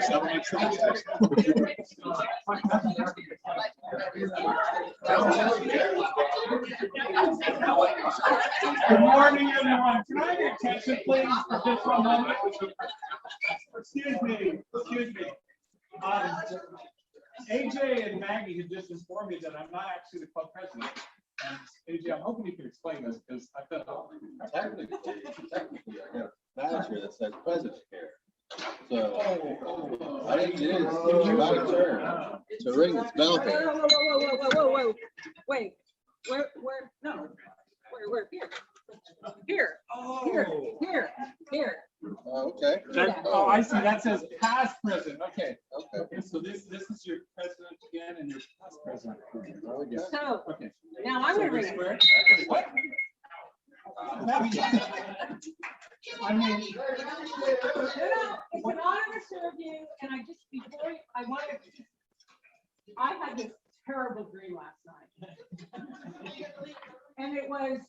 Good morning, everyone. Can I have your attention, please, for just one moment? Excuse me. AJ and Maggie had just informed me that I'm not actually the club president. And AJ, I'm hoping you can explain this because I felt technically, I got a badge that says president here. So I think it is my turn to ring this bell here. Whoa. Wait, where, no, where, here. Oh, okay. Oh, I see. That says past president. Okay. Okay. So this is your president again and your past president. So, Okay. now I'm going to ring it. What? I mean, It's an honor to serve you, and I had this terrible dream last night. And it was,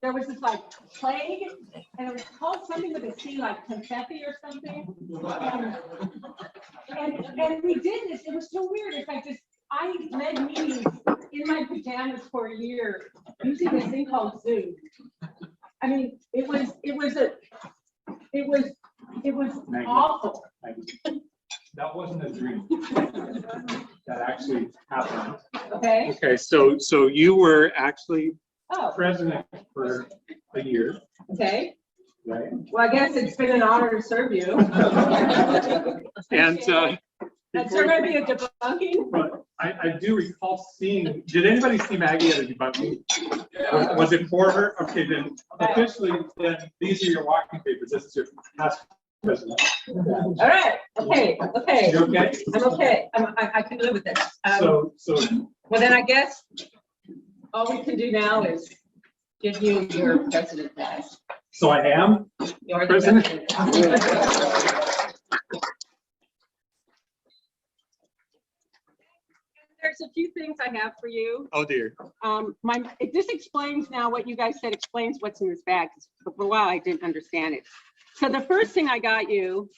there was this like plague, and it was called something with a C, like confetti or something. And we did this, it was so weird. It's like this, I led meetings in my pajamas for a year using this thing called Zoom. I mean, it was awful. that wasn't a dream. That actually happened. Okay. Okay, so you were actually Oh, president for a year, okay. right? Well, I guess it's been an honor to serve you. And That's there might be a debunking. but I do recall seeing. Did anybody see Maggie at a debunking? Was it for her? Okay, then officially, then these are your walking papers. This is your past president. All right. Okay. You okay? I'm okay. I can live with this. So Well, then I guess all we can do now is give you your president badge. so I am You're the president. There's a few things I have for you. Oh dear. This explains now what you guys said explains what's in this bag. For a while I didn't understand it. So the first thing I got you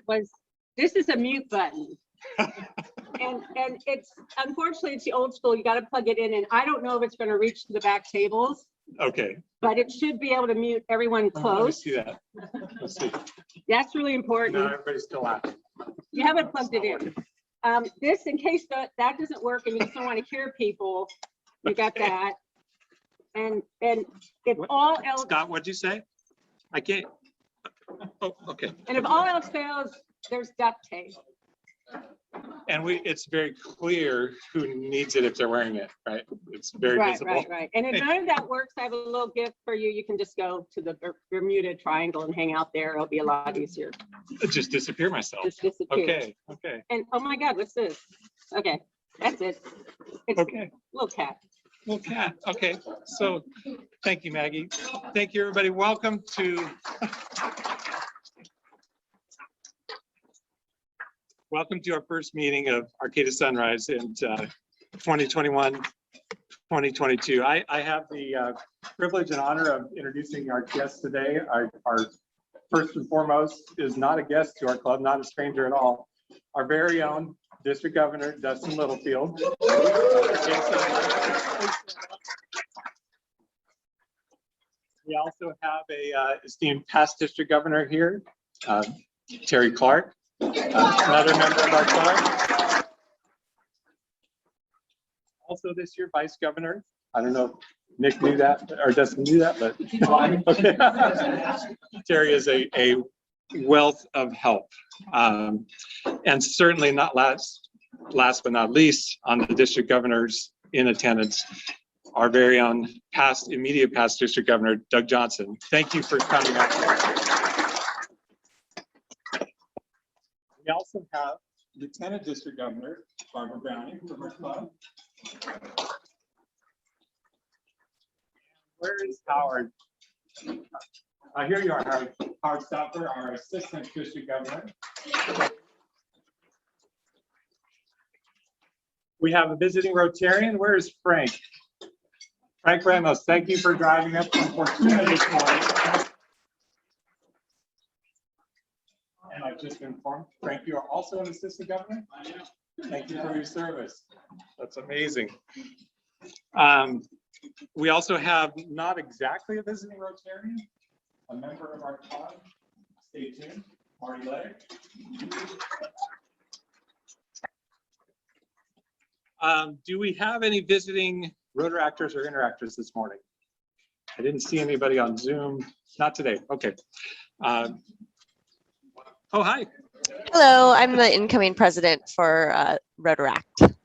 was, this is a mute button. and it's, unfortunately, it's the old school. You got to plug it in, and I don't know if it's going to reach to the back tables. Okay. But it should be able to mute everyone close. Let's see that. Let's see. That's really important. No, everybody's still laughing. You haven't plugged it in. This, in case that doesn't work and you just don't want to hear people, you got that. And if all else, Scott, what'd you say? I can't. Oh, okay. and if all else fails, there's duct tape. And it's very clear who needs it if they're wearing it, right? It's very visible. Right. And if none of that works, I have a little gift for you. You can just go to the Bermuda Triangle and hang out there. It'll be a lot easier. Just disappear myself. Just disappear. Okay. And oh my God, what's this? Okay, that's it. It's Okay. Little cat. Little cat. Okay. So thank you, Maggie. Thank you, everybody. Welcome to our first meeting of Arcata Sunrise in 2021, 2022. I have the privilege and honor of introducing our guests today. Our first and foremost is not a guest to our club, not a stranger at all. Our very own District Governor, Dustin Littlefield. We also have a esteemed past District Governor here, Terry Clark. Another member of our club. Also this year, Vice Governor. I don't know if Nick knew that or Dustin knew that, but okay. Terry is a wealth of help. And certainly not last but not least, on the District Governors in attendance, our very own immediate past District Governor, Doug Johnson. Thank you for coming out. We also have Lieutenant District Governor Barbara Browning from our club. Where is Howard? Here you are, Howard. Howard Stopper, our Assistant District Governor. We have a visiting Rotarian. Where is Frank? Frank Ramos, thank you for driving up from Fortuna this morning. And I I've just been informed, Frank, you are also an assistant governor? Thank you for your service. That's amazing. We also have not exactly a visiting Rotarian, a member of our club. Stay tuned, Marty Legg. Do we have any visiting Rotaractors or Interactors this morning? I didn't see anybody on Zoom. Not today. Okay. Oh, hi. Hello, I'm the incoming president for Rotaract.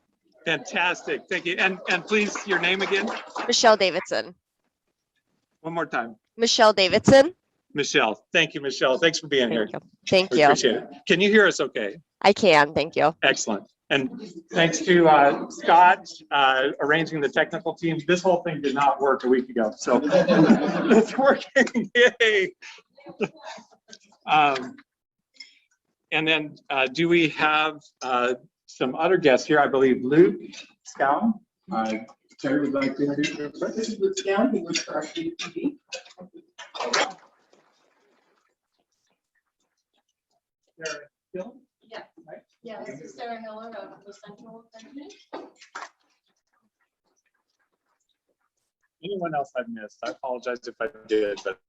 Fantastic. Thank you. And please, your name again? Michelle Davidson. One more time. Michelle Davidson. Michelle. Thank you, Michelle. Thanks for being here. Thank We you. appreciate it. Can you hear us okay? I can. Thank you. Excellent. And thanks to Scott arranging the technical team. This whole thing did not work a week ago, so it's working. Yay. And then do we have some other guests here? I believe Luke Scow. Terry would like to introduce you. This is Luke Scow, who works for RCAS. Yeah. Yeah, this is Sarah Miller of the Central Company. Anyone else I've missed? I apologize if I did, but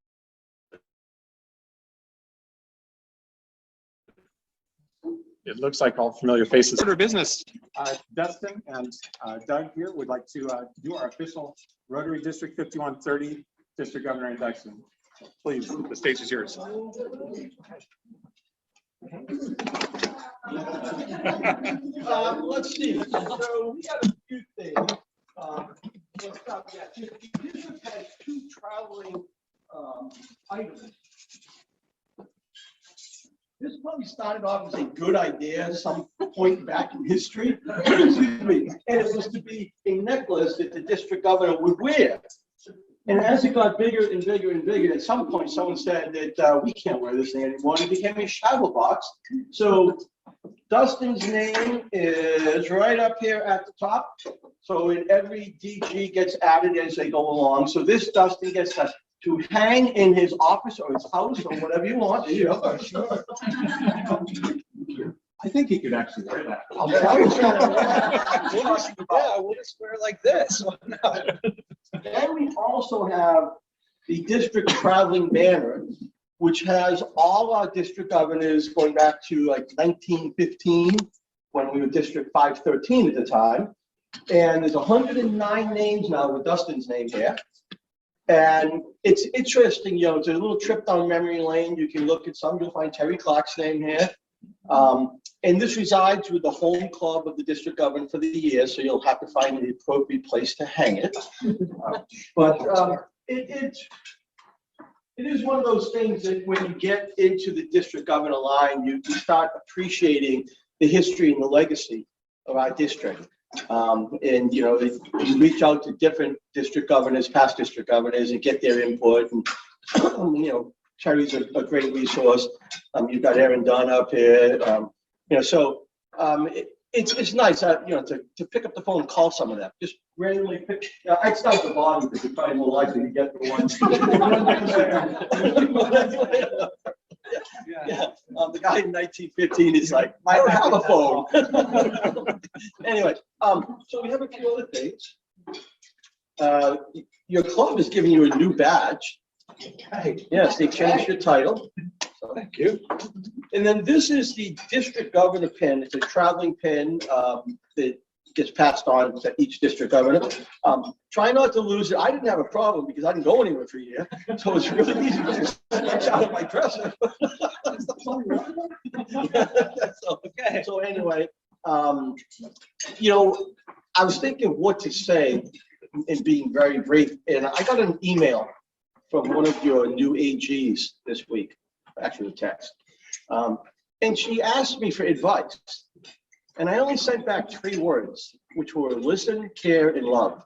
it looks like all familiar faces. Order business. Dustin and Doug here would like to do our official Rotary District 5130 District Governor induction. Please, the stage is yours. Let's see. So we got a few things. Let's stop that. The district has two traveling items. This probably started off as a good idea at some point back in history. Excuse me. And it was to be a necklace that the district governor would wear. And as it got bigger and bigger and bigger, at some point someone said that we can't wear this thing anymore. It became a shadow box. So Dustin's name is right up here at the top. So in every DG gets added as they go along. So this Dustin gets to hang in his office or his house or whatever you want. Yeah, sure. I think he could actually wear that. I'll tell you. Yeah, we'll just wear it like this. And we also have the district traveling banner, which has all our district governors going back to like 1915, when we were District 513 at the time. And there's 109 names now with Dustin's name here. And it's interesting, you know, it's a little trip down memory lane. You can look at some, you'll find Terry Clark's name here. And this resides with the home club of the district governor for the year, so you'll have to find the appropriate place to hang it. But it is one of those things that when you get into the district governor line, you start appreciating the history and the legacy of our district. And you know, you reach out to different district governors, past district governors, and get their input. And you know, Terry's a great resource. You've got Aaron Dunn up here. You know, so it's nice, you know, to pick up the phone and call some of them. Just randomly pick. I'd start at the bottom because you're probably more likely to get the one. Yeah. The guy in 1915 is like, I don't have a phone. Anyway, so we have a few other things. Your club is giving you a new badge. Yes, they changed your title. So, thank you. And then this is the district governor pin. It's a traveling pin that gets passed on to each district governor. Try not to lose it. I didn't have a problem because I didn't go anywhere for a year. So it's really easy to just reach out of my dresser. So anyway, you know, I was thinking what to say and being very brief. And I got an email from one of your new AGs this week, actually a text. And she asked me for advice. And I only sent back 3 words, which were listen, care, and love.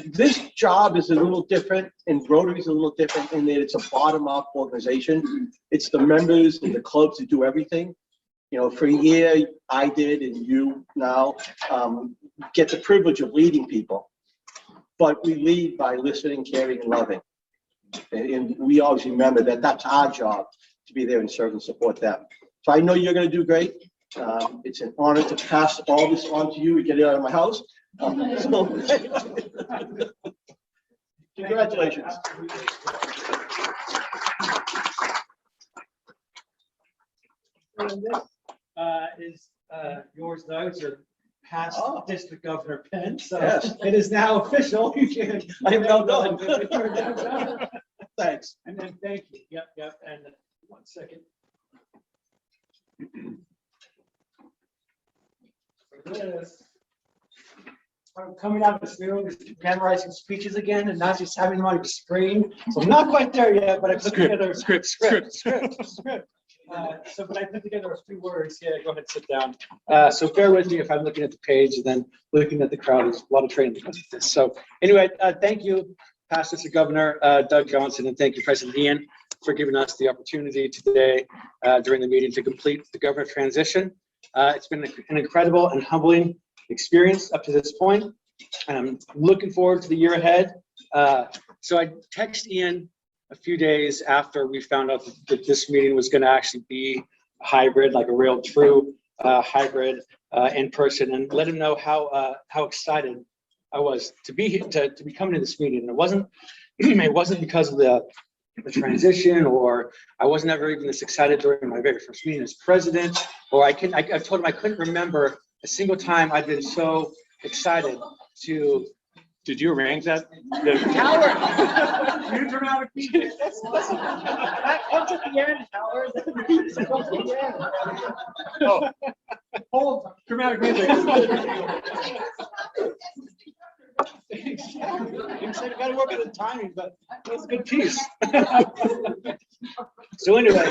This job is a little different, and Rotary is a little different in that it's a bottom-up organization. It's the members and the clubs that do everything. You know, for a year, I did, and you now get the privilege of leading people. But we lead by listening, caring, and loving. And we always remember that that's our job, to be there and serve and support them. So I know you're going to do great. It's an honor to pass all this on to you and get it out of my house. Congratulations. Is yours though, to past Oh. district governor pen, so Yes. it is now official. I am now done. Thanks. And then thank you. Yep, and 1 second. For this. I'm coming out of this room, just memorizing speeches again, and not just having them on the screen. So I'm not quite there yet, but I put together Script. But I put together a few words. Yeah, go ahead and sit down. So bear with me if I'm looking at the page and then looking at the crowd. There's a lot of training because of this. So anyway, thank you, Past District Governor Doug Johnson, and thank you, President Ian, for giving us the opportunity today during the meeting to complete the governor transition. It's been an incredible and humbling experience up to this point, and I'm looking forward to the year ahead. So I texted Ian a few days after we found out that this meeting was going to actually be a hybrid, like a real true hybrid in person, and let him know how excited I was to be here, to be coming to this meeting. And it wasn't because of the transition, or I wasn't ever even this excited during my very first meeting as president, or I told him I couldn't remember a single time I've been so excited to. Did you arrange that? Howard! You dramatic meeting. That comes at the end, Howard. That comes at the end. Oh, hold dramatic music. You said you gotta work on the timing, but it was a good piece. So anyway,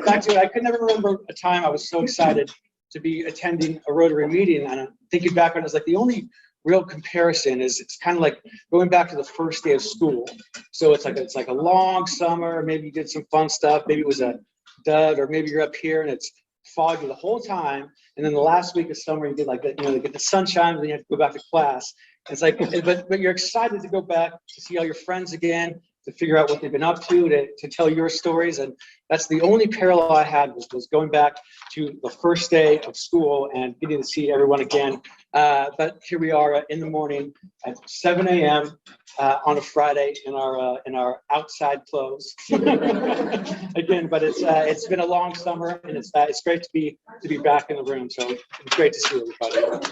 back to it. I could never remember a time I was so excited to be attending a Rotary meeting. And I'm thinking back on it, it's like the only real comparison is it's kind of like going back to the first day of school. So it's like a long summer. Maybe you did some fun stuff. Maybe it was a dud, or maybe you're up here and it's foggy the whole time. And then the last week of summer, you get like that, you get the sunshine, and then you have to go back to class. It's like, but you're excited to go back to see all your friends again, to figure out what they've been up to tell your stories. And that's the only parallel I had was going back to the first day of school and getting to see everyone again. But here we are in the morning at 7 a.m. On a Friday in our outside clothes. Again, but it's been a long summer, and it's great to be back in the room. So it's great to see everybody.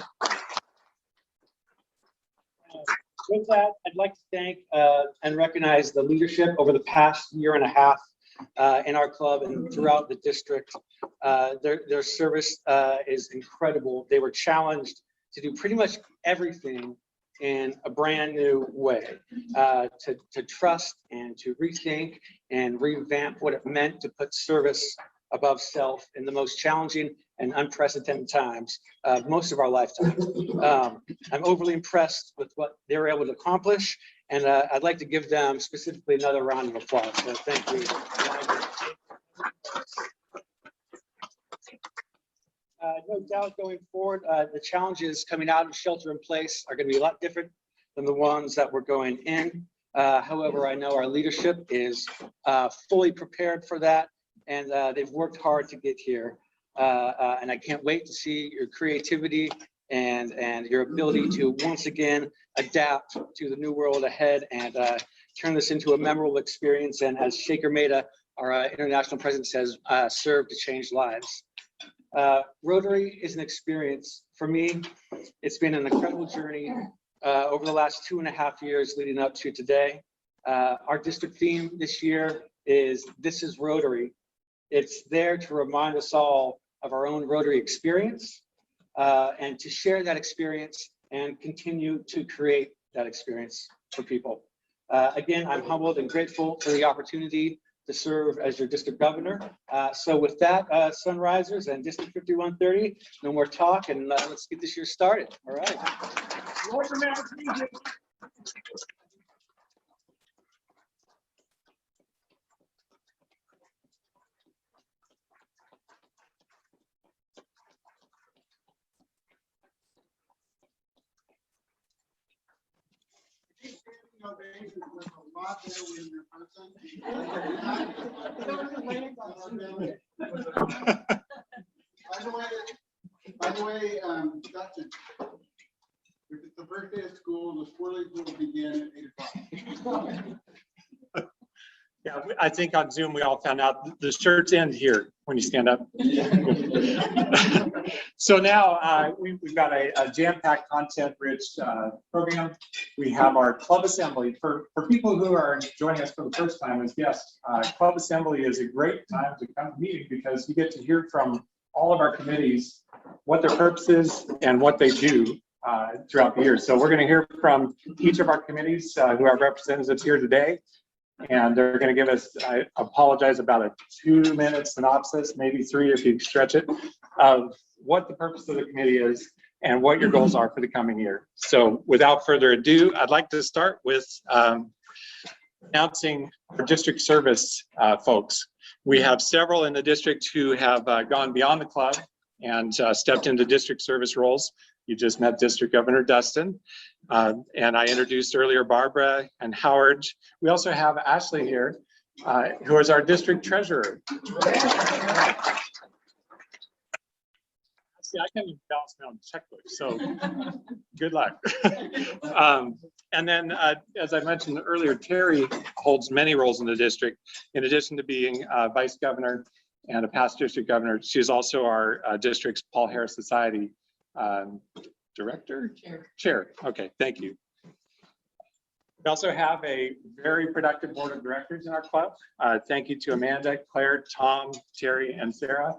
With that, I'd like to thank and recognize the leadership over the past year and a half in our club and throughout the district. Their service is incredible. They were challenged to do pretty much everything in a brand new way, to trust and to rethink and revamp what it meant to put service above self in the most challenging and unprecedented times of most of our lifetime. I'm overly impressed with what they were able to accomplish, and I'd like to give them specifically another round of applause. So thank you. No doubt going forward, the challenges coming out of shelter in place are going to be a lot different than the ones that we're going in. However, I know our leadership is fully prepared for that, and they've worked hard to get here. And I can't wait to see your creativity and your ability to once again adapt to the new world ahead and turn this into a memorable experience. And as Shaker Mehta, our international president, says, serve to change lives. Rotary is an experience. For me, it's been an incredible journey over the last 2.5 years leading up to today. Our district theme this year is "This is Rotary." It's there to remind us all of our own Rotary experience and to share that experience and continue to create that experience for people. Again, I'm humbled and grateful for the opportunity to serve as your district governor. So with that, Sunrisers and District 5130, no more talk, and let's get this year started. All right. By the way, Dustin, if it's the first day of school, the sport league will begin at 8:00. Yeah, I think on Zoom, we all found out the shirts end here when you stand up. So now we've got a jam-packed, content-rich program. We have our club assembly. For people who are joining us for the first time as guests, club assembly is a great time to come to meeting because you get to hear from all of our committees what their purpose is and what they do throughout the year. So we're going to hear from each of our committees who have representatives here today. And they're going to give us, I apologize, about a 2-minute synopsis, maybe 3 if you stretch it, of what the purpose of the committee is and what your goals are for the coming year. So without further ado, I'd like to start with announcing our district service folks. We have several in the district who have gone beyond the club and stepped into district service roles. You just met District Governor Dustin. And I introduced earlier Barbara and Howard. We also have Ashley here, who is our district treasurer. See, I can't even balance my own checkbook, so good luck. And then, as I mentioned earlier, Terry holds many roles in the district. In addition to being vice governor and a past district governor, she's also our district's Paul Harris Society director? Chair. Okay, thank you. We also have a very productive board of directors in our club. Thank you to Amanda, Claire, Tom, Terry, and Sarah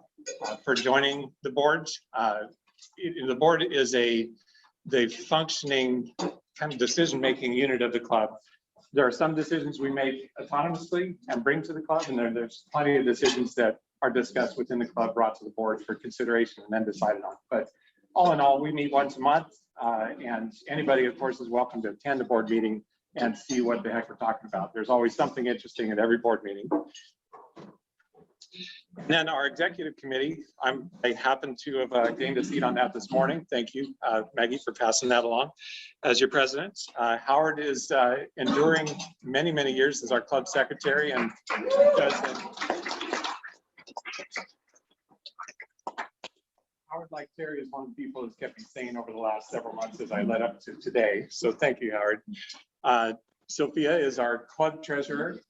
for joining the board. The board is the functioning kind of decision-making unit of the club. There are some decisions we make autonomously and bring to the club, and there's plenty of decisions that are discussed within the club, brought to the board for consideration and then decided on. But all in all, we meet once a month, and anybody, of course, is welcome to attend a board meeting and see what the heck we're talking about. There's always something interesting at every board meeting. And then our executive committee, I happen to have gained a seat on that this morning. Thank you, Maggie, for passing that along as your president. Howard is enduring many, many years as our club secretary and does Howard, like Terry, is one of the people who's kept me sane over the last several months as I led up to today. So thank you, Howard. Sophia is our club treasurer.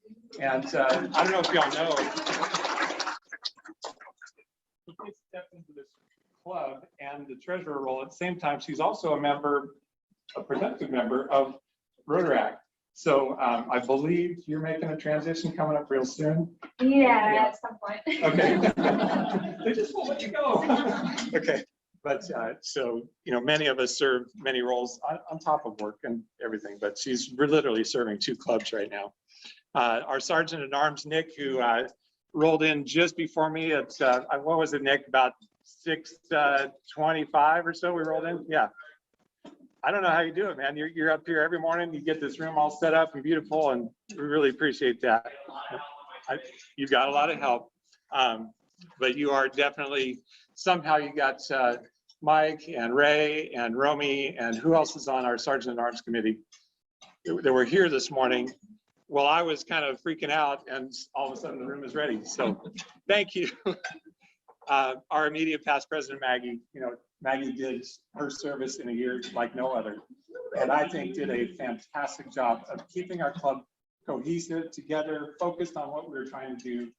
And I don't know if y'all know, she stepped into this club and the treasurer role at the same time. She's also a productive member of Rotary. So I believe you're making a transition coming up real soon. Yeah, at some point. Okay. They just won't let you go. Okay. But so, many of us serve many roles on top of work and everything, but we're literally serving 2 clubs right now. Our Sergeant at Arms, Nick, who rolled in just before me at, what was it, Nick, about 6:25 or so we rolled in? Yeah. I don't know how you do it, man. You're up here every morning. You get this room all set up and beautiful, and we really appreciate that. You've got a lot of help, but you are definitely, somehow you got Mike and Ray and Romy and who else is on our Sergeant at Arms committee that were here this morning. Well, I was kind of freaking out, and all of a sudden the room is ready. So thank you. Our immediate past President Maggie, Maggie did her service in a year like no other, and I think did a fantastic job of keeping our club cohesive, together, focused on what we were trying to do,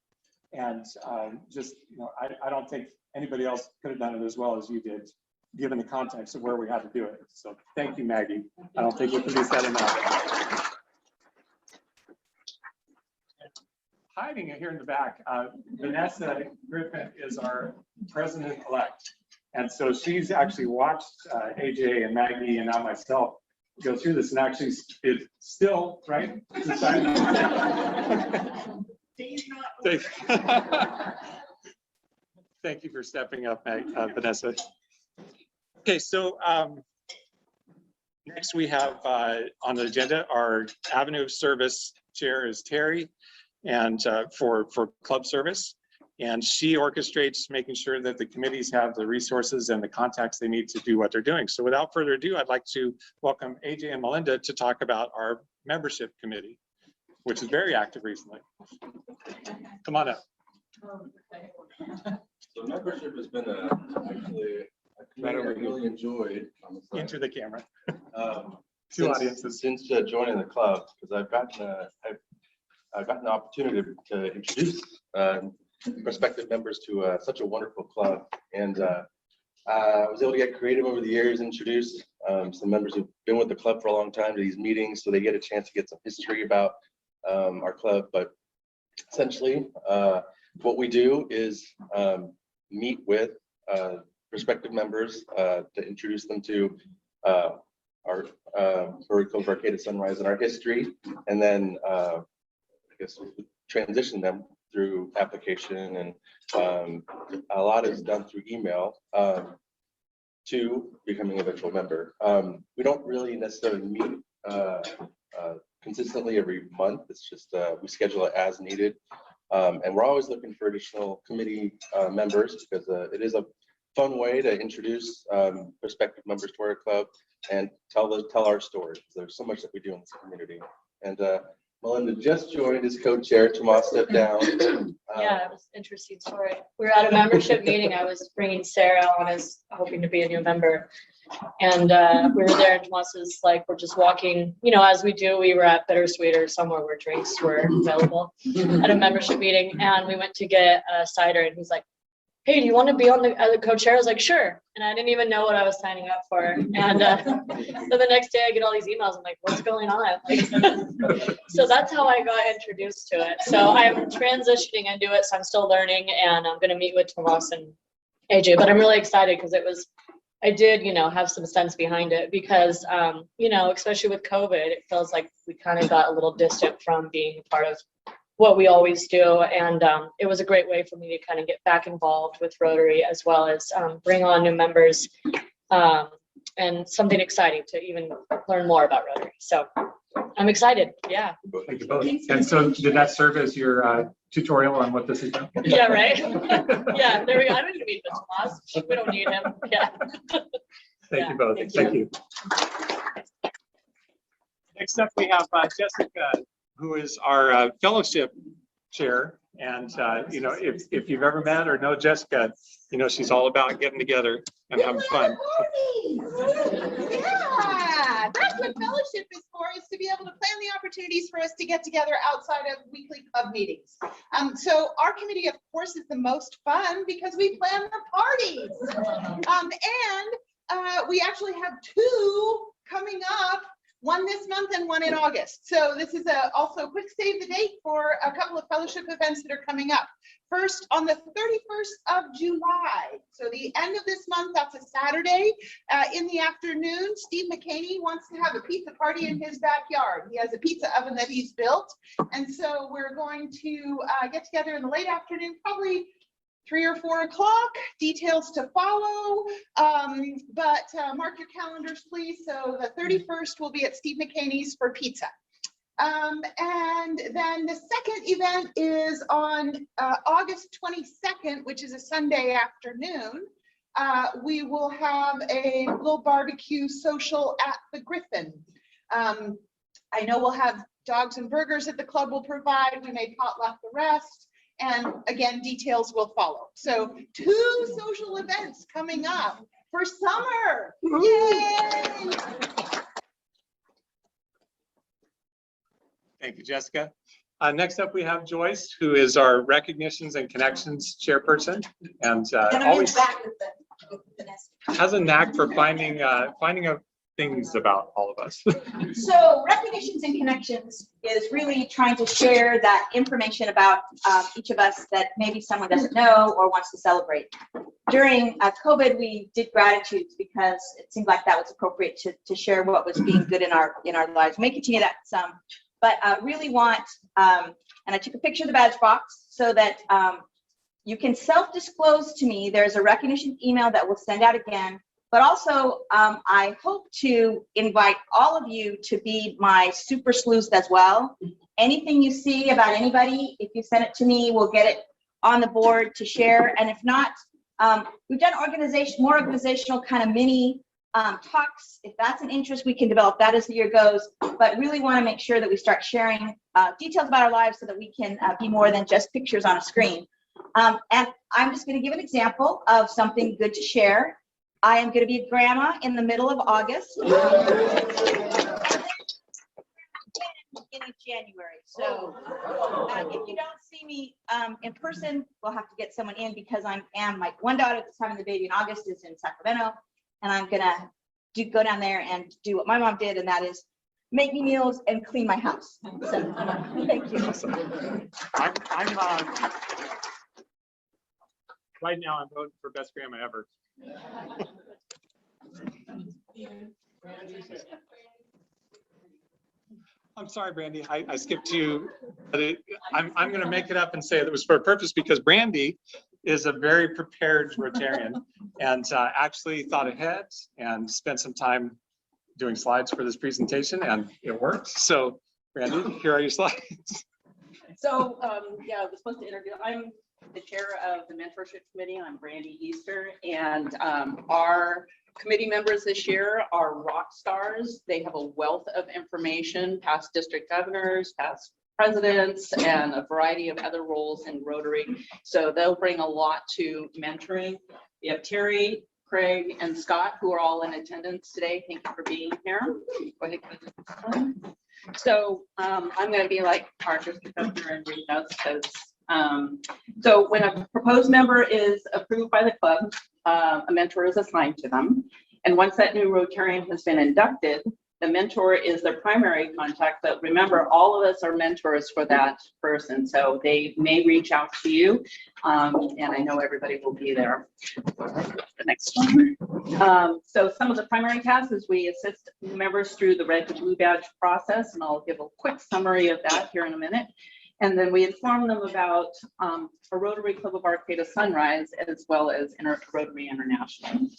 and I don't think anybody else could have done it as well as you did, given the context of where we had to do it. So thank you, Maggie. I don't think it can be said enough. Hiding it here in the back, Vanessa Griffin is our president-elect. And so she's actually watched AJ and Maggie and now myself go through this, and actually it's still, right? Thank you for stepping up, Vanessa. Okay, so next we have on the agenda, our Avenue of Service chair is Terry, and for club service. And she orchestrates making sure that the committees have the resources and the contacts they need to do what they're doing. So without further ado, I'd like to welcome AJ and Melinda to talk about our membership committee. which is very active recently. Come on up. So membership has been actually a community I really enjoyed. Honestly. Into the camera. Two Since- audiences. Since joining the club, because I've gotten the opportunity to introduce prospective members to such a wonderful club, and I was able to get creative over the years, introduce some members who've been with the club for a long time to these meetings, so they get a chance to get some history about our club. But essentially, what we do is meet with prospective members to introduce them to our Rotary Club of Arcata Sunrise and our history, and then I guess transition them through application, and a lot is done through email to becoming a virtual member. We don't really necessarily meet consistently every month. It's just we schedule it as needed, and we're always looking for additional committee members, because it is a fun way to introduce prospective members to our club and tell our story. There's so much that we do in this community. And Melinda just joined as co-chair. Tomas stepped down. Yeah, it was an interesting story. We were at a membership meeting. I was bringing Sarah on as hoping to be a new member. And we were there, and Tomas was like, we're just walking, as we do. We were at Bittersweet or somewhere where drinks were available at a membership meeting. And we went to get a cider, and he's like, hey, do you want to be on the co-chair? I was like, sure. And I didn't even know what I was signing up for. And so the next day I get all these emails. I'm like, what's going on? So that's how I got introduced to it. So I'm transitioning into it. So I'm still learning, and I'm going to meet with Tomas and AJ, but I'm really excited because I did, have some sense behind it, because, especially with COVID, it feels like we kind of got a little distant from being part of what we always do. And it was a great way for me to kind of get back involved with Rotary, as well as bring on new members, and something exciting to even learn more about Rotary. So I'm excited. Yeah. Thank you both. And so did that serve as your tutorial on what this is about? Yeah, right. Yeah, there we go. I don't need to meet with Tomas. We don't need him. Yeah. Thank you both. Thank you. Next up, we have Jessica, who is our fellowship chair. And, if you've ever met or know Jessica, she's all about getting together and having fun. Yeah, that's what fellowship is for, is to be able to plan the opportunities for us to get together outside of weekly club meetings. So our committee, of course, is the most fun because we plan the parties. And we actually have two coming up, one this month and one in August. So this is also a quick save the date for a couple of fellowship events that are coming up. First, on the 31st of July, so the end of this month, that's a Saturday, in the afternoon, Steve McCaney wants to have a pizza party in his backyard. He has a pizza oven that he's built. And so we're going to get together in the late afternoon, probably 3 or 4 o'clock. Details to follow, but mark your calendars, please. So the 31st will be at Steve McCaney's for pizza. And then the second event is on August 22nd, which is a Sunday afternoon. We will have a little barbecue social at the Griffin. I know we'll have dogs and burgers that the club will provide. We may potluck the rest. And again, details will follow. So 2 social events coming up for summer. Yay! Thank you, Jessica. Next up, we have Joyce, who is our recognitions and connections chairperson, and always has a knack for finding out things about all of us. So recognitions and connections is really trying to share that information about each of us that maybe someone doesn't know or wants to celebrate. During COVID, we did gratitudes because it seemed like that was appropriate to share what was being good in our lives. We may continue that some, but really want, and I took a picture of the badge box so that you can self-disclose to me. There's a recognition email that we'll send out again. But also, I hope to invite all of you to be my super sleuths as well. Anything you see about anybody, if you send it to me, we'll get it on the board to share. And if not, we've done more organizational kind of mini talks, if that's an interest, we can develop that as the year goes, but really want to make sure that we start sharing details about our lives so that we can be more than just pictures on a screen. And I'm just going to give an example of something good to share. I am going to be a grandma in the middle of August. Beginning of January. So if you don't see me in person, we'll have to get someone in because my one daughter that's having the baby in August is in Sacramento, and I'm gonna go down there and do what my mom did, and that is make me meals and clean my house. So thank you. I'm right now I'm voting for best grandma ever. I'm sorry, Brandy, I skipped you, but I'm going to make it up and say it was for a purpose because Brandy is a very prepared Rotarian and actually thought ahead and spent some time doing slides for this presentation, and it worked. So, Brandy, here are your slides. So, yeah, I was supposed to interview. I'm the chair of the mentorship committee. I'm Brandy Easter, and our committee members this year are rock stars. They have a wealth of information, past district governors, past presidents, and a variety of other roles in Rotary. So they'll bring a lot to mentoring. We have Terry, Craig, and Scott, who are all in attendance today. Thank you for being here. Go ahead. So I'm going to be like our district governor and read notes because so when a proposed member is approved by the club, a mentor is assigned to them. And once that new Rotarian has been inducted, the mentor is their primary contact. But remember, all of us are mentors for that person. So they may reach out to you. And I know everybody will be there. The next one. So some of the primary tasks is we assist members through the red to blue badge process. And I'll give a quick summary of that here in a minute. And then we inform them about a Rotary Club of Arcata Sunrise, as well as Rotary International.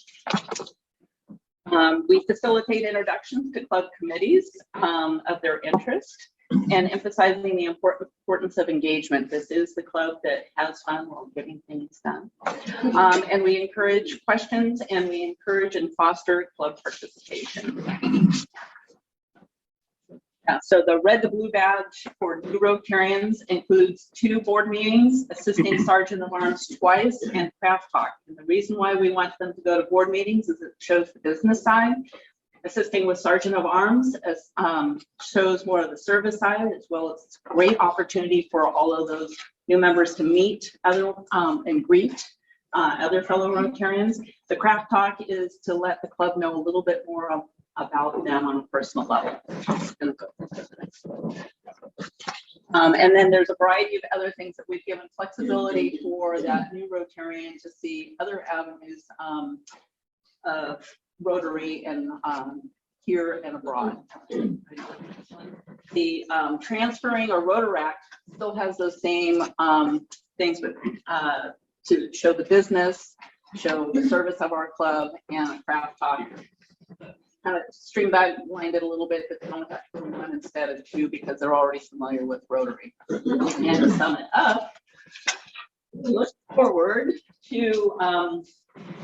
We facilitate introductions to club committees of their interest and emphasizing the importance of engagement. This is the club that has fun while getting things done. And we encourage questions and we encourage and foster club participation. Yeah, so the red to blue badge for new Rotarians includes 2 board meetings, assisting Sergeant of Arms twice, and craft talk. And the reason why we want them to go to board meetings is it shows the business side. Assisting with Sergeant of Arms as, shows more of the service side, as well as it's a great opportunity for all of those new members to meet other and greet other fellow Rotarians. The craft talk is to let the club know a little bit more about them on a personal level. And then there's a variety of other things that we've given flexibility for that new Rotarian to see other avenues of Rotary and here and abroad. The transferring or Rotaract still has those same things, but to show the business, show the service of our club, and a craft talk. Kind of streamlined it a little bit, but they don't have to do one instead of 2 because they're already familiar with Rotary. And to sum it up, we look forward to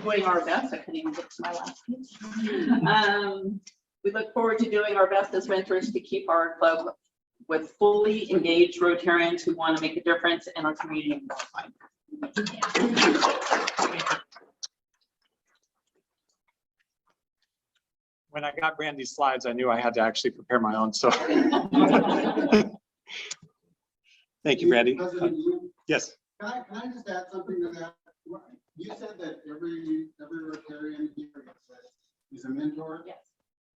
doing our best. I couldn't even get to my last page. We look forward to doing our best as mentors to keep our club with fully engaged Rotarians who want to make a difference in our community. When I got Brandy's slides, I knew I had to actually prepare my own. So thank you, Brandy. Yes. Can I just add something to that? You said that every Rotarian here is a mentor. Yes.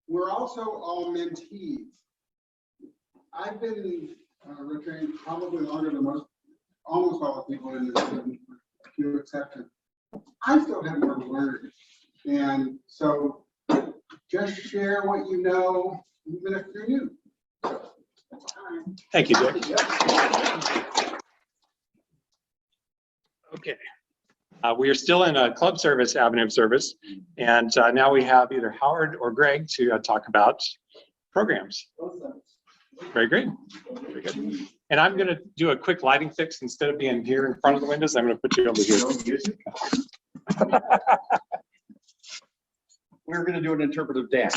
We're also all mentees. I've been Rotarian probably longer than almost all the people in this room, with a few exceptions. I still have more to learn, and so just share what you know, even if you're new. Thank you, Dick. Okay. We are still in a club service avenue of service, and now we have either Howard or Greg to talk about programs. Very great. Very good. And I'm going to do a quick lighting fix. Instead of being here in front of the windows, I'm going to put you over here. we're gonna do an interpretive dance.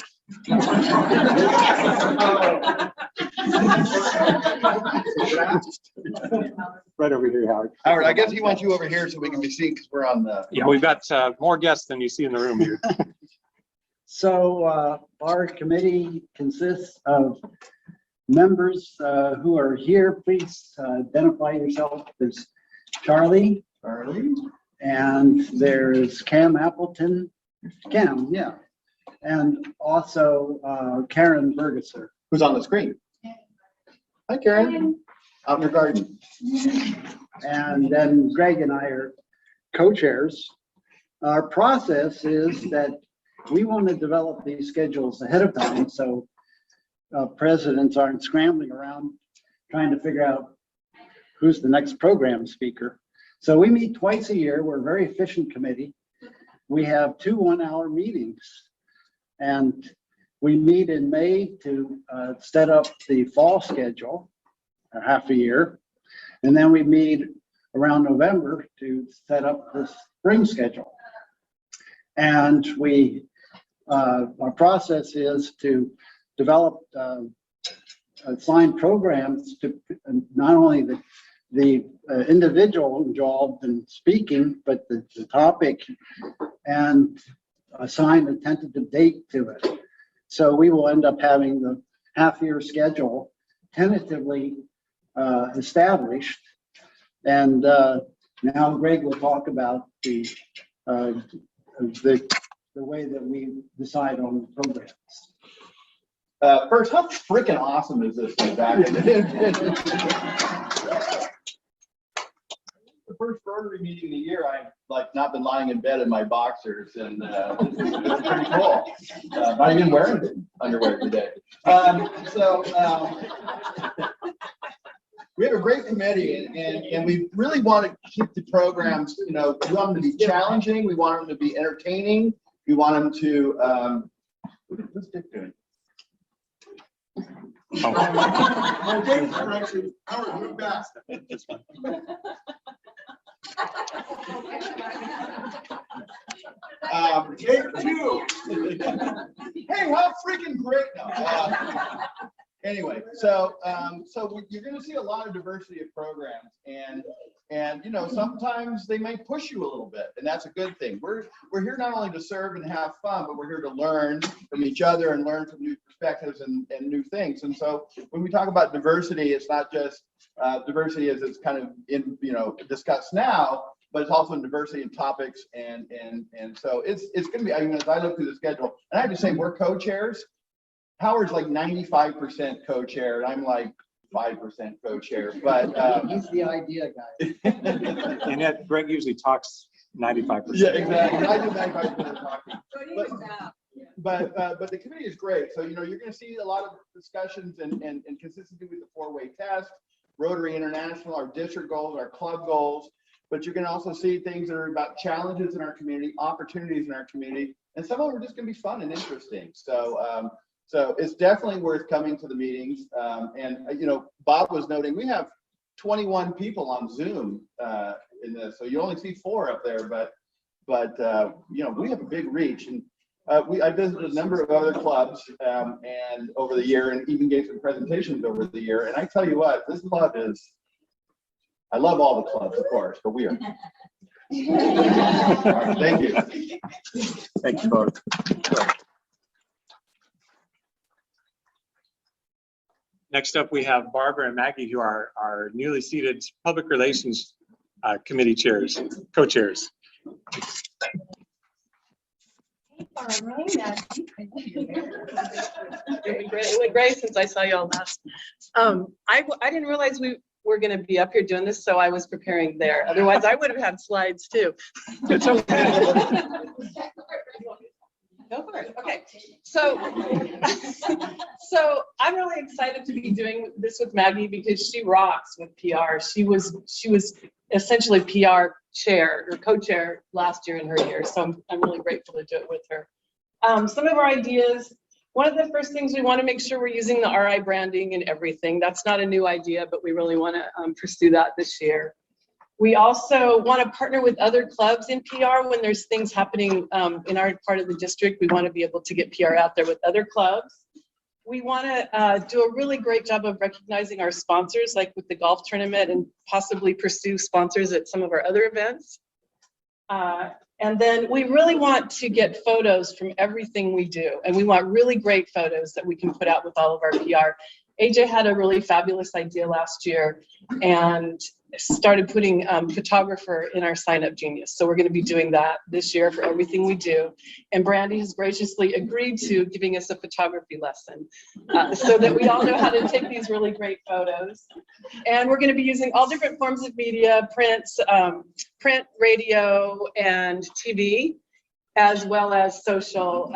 Right over here, Howard. Howard, I guess he wants you over here so we can be seen because we're on the. Yeah, we've got more guests than you see in the room here. So our committee consists of members who are here. Please identify yourself. There's Charlie. And there's Cam Appleton. Cam, yeah. And also Karen Bergesser. Who's on the screen? Hi, Karen. Out in your garden. And then Greg and I are co-chairs. Our process is that we want to develop these schedules ahead of time, so presidents aren't scrambling around trying to figure out who's the next program speaker. So we meet twice a year. We're a very efficient committee. We have 2 one-hour meetings, and we meet in May to set up the fall schedule, half a year, and then we meet around November to set up the spring schedule. And our process is to develop assigned programs to not only the individual involved in speaking, but the topic, and assign a tentative date to it. So we will end up having the half-year schedule tentatively established. And now Greg will talk about the way that we decide on the programs. First, how freaking awesome is this thing back? The first Rotary meeting of the year, I've not been lying in bed in my boxers, and it's pretty cool. Not even wearing underwear today. We have a great committee, and we really want to keep the programs, we want them to be challenging, we want them to be entertaining, we want them to, what's Dick doing? My date's correction, Howard, move back. Take 2. Hey, how freaking great! No. Anyway, so you're going to see a lot of diversity of programs, and sometimes they may push you a little bit, and that's a good thing. We're here not only to serve and have fun, but we're here to learn from each other and learn from new perspectives and new things. And so when we talk about diversity, it's not just diversity as it's kind of discussed now, but it's also in diversity in topics, and so it's going to be. As I look through the schedule, and I have to say we're co-chairs. Howard's like 95% co-chair, and I'm like 5% co-chair, but He's the idea guy. And yet Greg usually talks 95%. Yeah, exactly. I do 95% of talking. But the committee is great. So you're going to see a lot of discussions and consistency with the 4-way test, Rotary International, our district goals, our club goals. But you're going to also see things that are about challenges in our community, opportunities in our community, and some of them are just going to be fun and interesting. So it's definitely worth coming to the meetings. Bob was noting we have 21 people on Zoom in this, so you only see 4 up there, but we have a big reach, and I visited a number of other clubs and over the year, and even gave some presentations over the year. And I tell you what, this club is. I love all the clubs, of course, but we are. All right, thank you. Thank you both. Next up, we have Barbara and Maggie, who are our newly seated Public Relations Committee chairs, co-chairs. It went great since I saw y'all last. I didn't realize we were going to be up here doing this, so I was preparing there. Otherwise, I would have had slides too. It's okay. Go for it. Okay. So I'm really excited to be doing this with Maggie because she rocks with PR. She was essentially PR chair or co-chair last year in her year. So I'm really grateful to do it with her. Some of our ideas. One of the first things we want to make sure we're using the RI branding and everything. That's not a new idea, but we really want to pursue that this year. We also want to partner with other clubs in PR when there's things happening in our part of the district. We want to be able to get PR out there with other clubs. We want to do a really great job of recognizing our sponsors, like with the golf tournament, and possibly pursue sponsors at some of our other events. And then we really want to get photos from everything we do. And we want really great photos that we can put out with all of our PR. AJ had a really fabulous idea last year and started putting photographer in our Sign Up Genius. So we're going to be doing that this year for everything we do. And Brandy has graciously agreed to giving us a photography lesson so that we all know how to take these really great photos. And we're going to be using all different forms of media, print, radio, and TV, as well as social,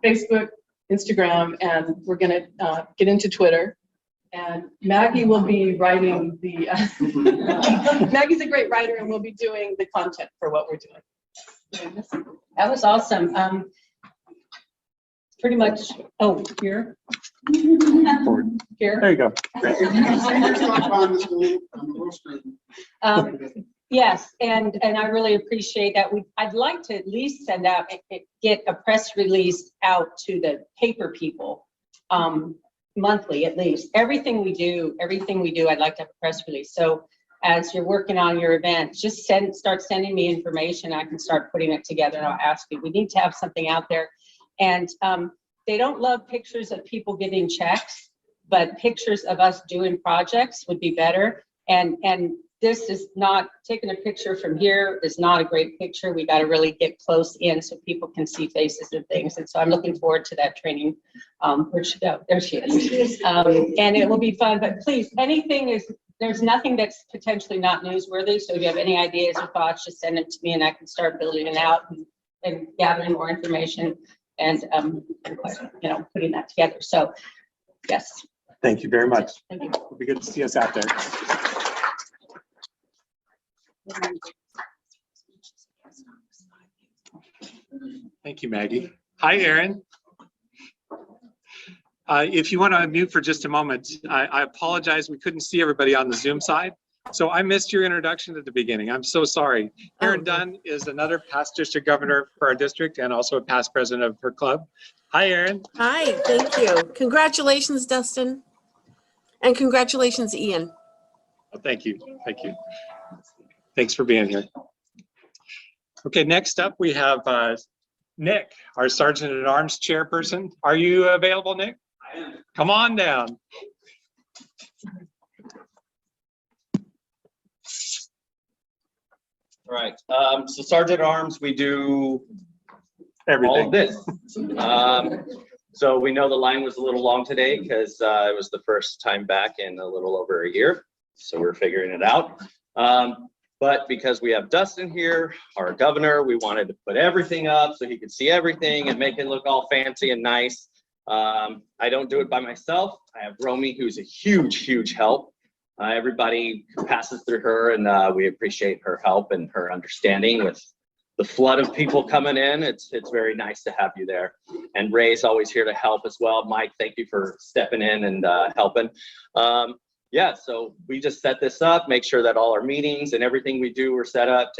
Facebook, Instagram, and we're going to get into Twitter. And Maggie will be writing the, Maggie's a great writer, and we'll be doing the content for what we're doing. That was awesome. Pretty much, oh, here. Here. There you go. Yes, and I really appreciate that. I'd like to at least send out, get a press release out to the paper people. Monthly at least. Everything we do, I'd like to have a press release. So as you're working on your event, just start sending me information. I can start putting it together, and I'll ask you. We need to have something out there. And they don't love pictures of people getting checks, but pictures of us doing projects would be better. And this is not, taking a picture from here is not a great picture. We got to really get close in so people can see faces and things. And so I'm looking forward to that training. Where'd she go? There she is. And it will be fun, but please, there's nothing that's potentially not newsworthy. So if you have any ideas or thoughts, just send them to me and I can start building it out and gathering more information and, putting that together. So yes. Thank you very much. Thank you. It'll be good to see us out there. Thank you, Maggie. Hi, Aaron. If you want to unmute for just a moment, I apologize. We couldn't see everybody on the Zoom side. So I missed your introduction at the beginning. I'm so sorry. Aaron Dunn is another past district governor for our district and also a past president of her club. Hi, Aaron. Hi, thank you. Congratulations, Dustin. And congratulations, Ian. Oh, thank you. Thank you. Thanks for being here. Okay, next up we have Nick, our Sergeant at Arms chairperson. Are you available, Nick? I am. Come on down. All right. So Sergeant at Arms, we do everything. All of this. So we know the line was a little long today because it was the first time back in a little over a year. So we're figuring it out. But because we have Dustin here, our governor, we wanted to put everything up so he could see everything and make it look all fancy and nice. I don't do it by myself. I have Romy, who's a huge, huge help. Everybody passes through her, and we appreciate her help and her understanding with the flood of people coming in. It's very nice to have you there. And Ray's always here to help as well. Mike, thank you for stepping in and helping. Yeah, so we just set this up, make sure that all our meetings and everything we do are set up,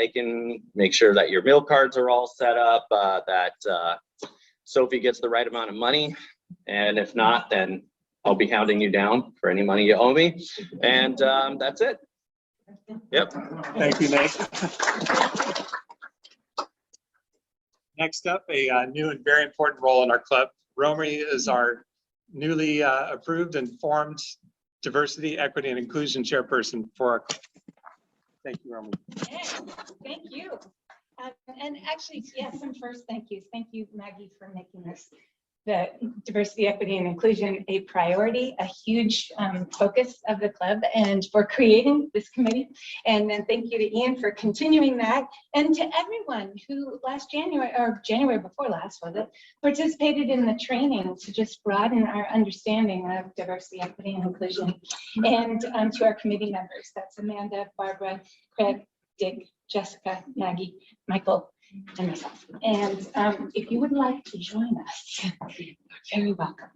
make sure that your meal cards are all set up, that Sophie gets the right amount of money. And if not, then I'll be hounding you down for any money you owe me. And that's it. Yep. Thank you, Nate. Next up, a new and very important role in our club. Romy is our newly approved and formed Diversity, Equity, and Inclusion Chairperson for our club. Thank you, Romy. Yes, thank you. And actually, yes, and first, thank you. Thank you, Maggie, for making this, the diversity, equity, and inclusion a priority, a huge focus of the club, and for creating this committee. And then thank you to Ian for continuing that, and to everyone who last January, or January before last, was it, participated in the training to just broaden our understanding of diversity, equity, and inclusion. And to our committee members, that's Amanda, Barbara, Craig, Dick, Jessica, Maggie, Michael, and myself. And if you would like to join us, you're very welcome.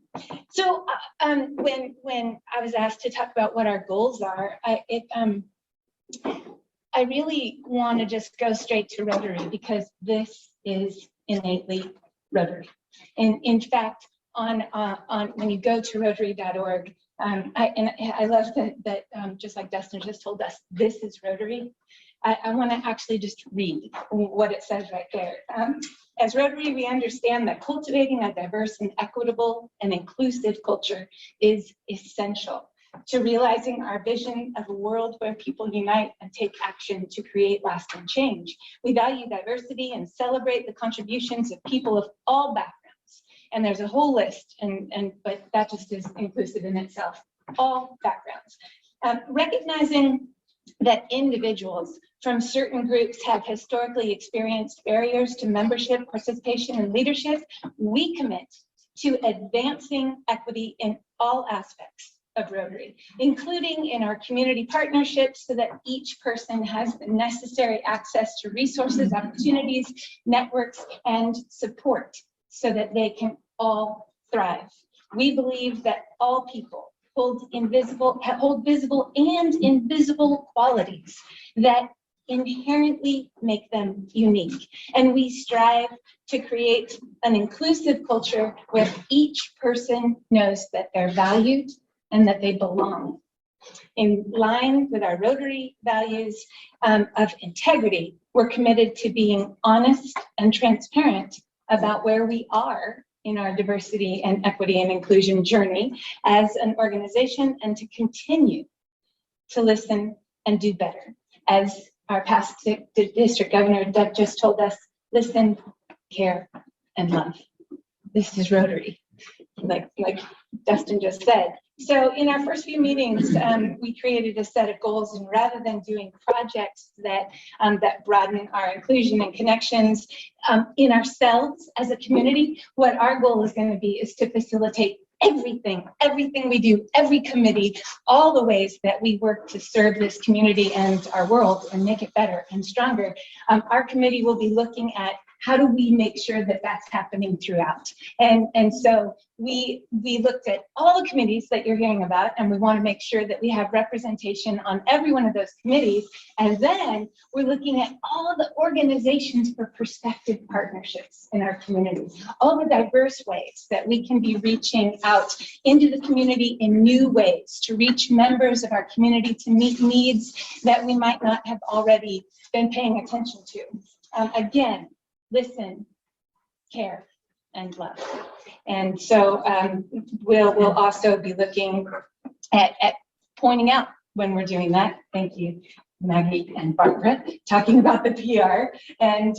So when I was asked to talk about what our goals are, I really want to just go straight to Rotary because this is innately Rotary. And in fact, on when you go to rotary.org, I love that just like Dustin just told us, this is Rotary. I want to actually just read what it says right there. As Rotary, we understand that cultivating a diverse and equitable and inclusive culture is essential to realizing our vision of a world where people unite and take action to create lasting change. We value diversity and celebrate the contributions of people of all backgrounds. And there's a whole list, but that just is inclusive in itself, all backgrounds. Recognizing that individuals from certain groups have historically experienced barriers to membership, participation, and leadership, we commit to advancing equity in all aspects of Rotary, including in our community partnerships so that each person has the necessary access to resources, opportunities, networks, and support so that they can all thrive. We believe that all people hold visible and invisible qualities that inherently make them unique. And we strive to create an inclusive culture where each person knows that they're valued and that they belong. In line with our Rotary values of integrity, we're committed to being honest and transparent about where we are in our diversity and equity and inclusion journey as an organization, and to continue to listen and do better. As our past district governor Doug just told us, listen, care, and love. This is Rotary, like Dustin just said. So in our first few meetings, we created a set of goals, and rather than doing projects that broaden our inclusion and connections in ourselves as a community, what our goal is going to be is to facilitate everything we do, every committee, all the ways that we work to serve this community and our world and make it better and stronger. Our committee will be looking at how do we make sure that that's happening throughout. And so we looked at all the committees that you're hearing about, and we want to make sure that we have representation on every one of those committees. And then we're looking at all the organizations for prospective partnerships in our community, all the diverse ways that we can be reaching out into the community in new ways to reach members of our community to meet needs that we might not have already been paying attention to. Again, listen, care, and love. And so we'll also be looking at pointing out when we're doing that. Thank you, Maggie and Barbara, talking about the PR and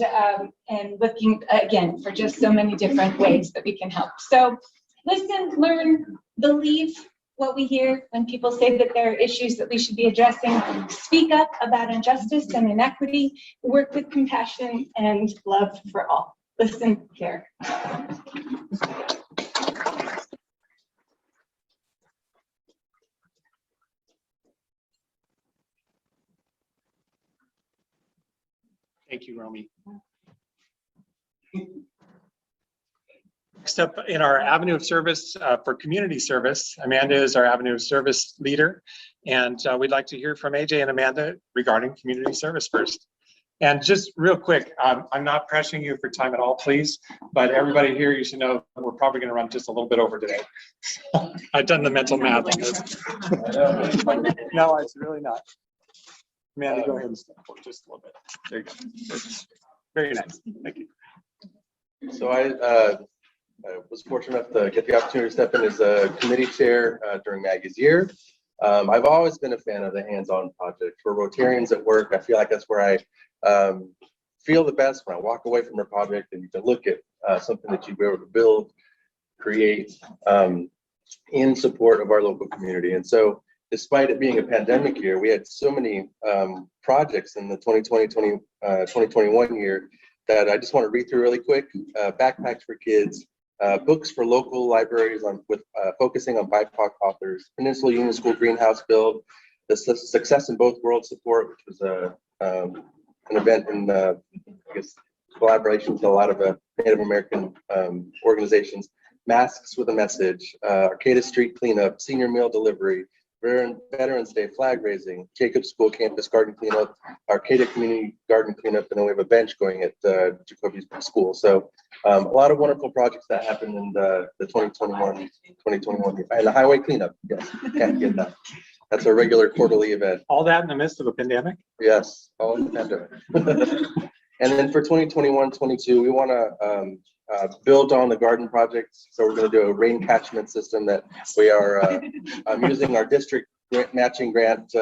looking again for just so many different ways that we can help. So listen, learn, believe what we hear when people say that there are issues that we should be addressing. Speak up about injustice and inequity. Work with compassion and love for all. Listen, care. Thank you, Romy. Next up in our avenue of service for community service, Amanda is our avenue of service leader. And we'd like to hear from AJ and Amanda regarding community service first. And just real quick, I'm not pressuring you for time at all, please. But everybody here, you should know we're probably going to run just a little bit over today. I've done the mental math on this. No, it's really not. Amanda, go ahead and step forward just a little bit. There you go. Very nice. Thank you. So I was fortunate enough to get the opportunity to step in as a committee chair during Maggie's year. I've always been a fan of the hands-on project. For Rotarians at work, I feel like that's where I feel the best, when I walk away from a project and you can look at something that you've been able to build, create in support of our local community. And so despite it being a pandemic year, we had so many projects in the 2020-2021 year that I just want to read through really quick. Backpacks for kids, books for local libraries with focusing on BIPOC authors, Peninsula Union School greenhouse build, the Success in Both Worlds support, which was an event in I guess collaboration with a lot of Native American organizations, Masks with a Message, Arcata Street cleanup, senior meal delivery, Veterans Day flag raising, Jacob School campus garden cleanup, Arcata community garden cleanup, and then we have a bench going at Jacoby's school. So a lot of wonderful projects that happened in the 2021 year. And the highway cleanup, yes, can't get that. That's a regular quarterly event. All that in the midst of a pandemic? Yes, all in the pandemic. And then for 2021-22, we want to build on the garden projects. So we're going to do a rain catchment system that we are using our district matching grant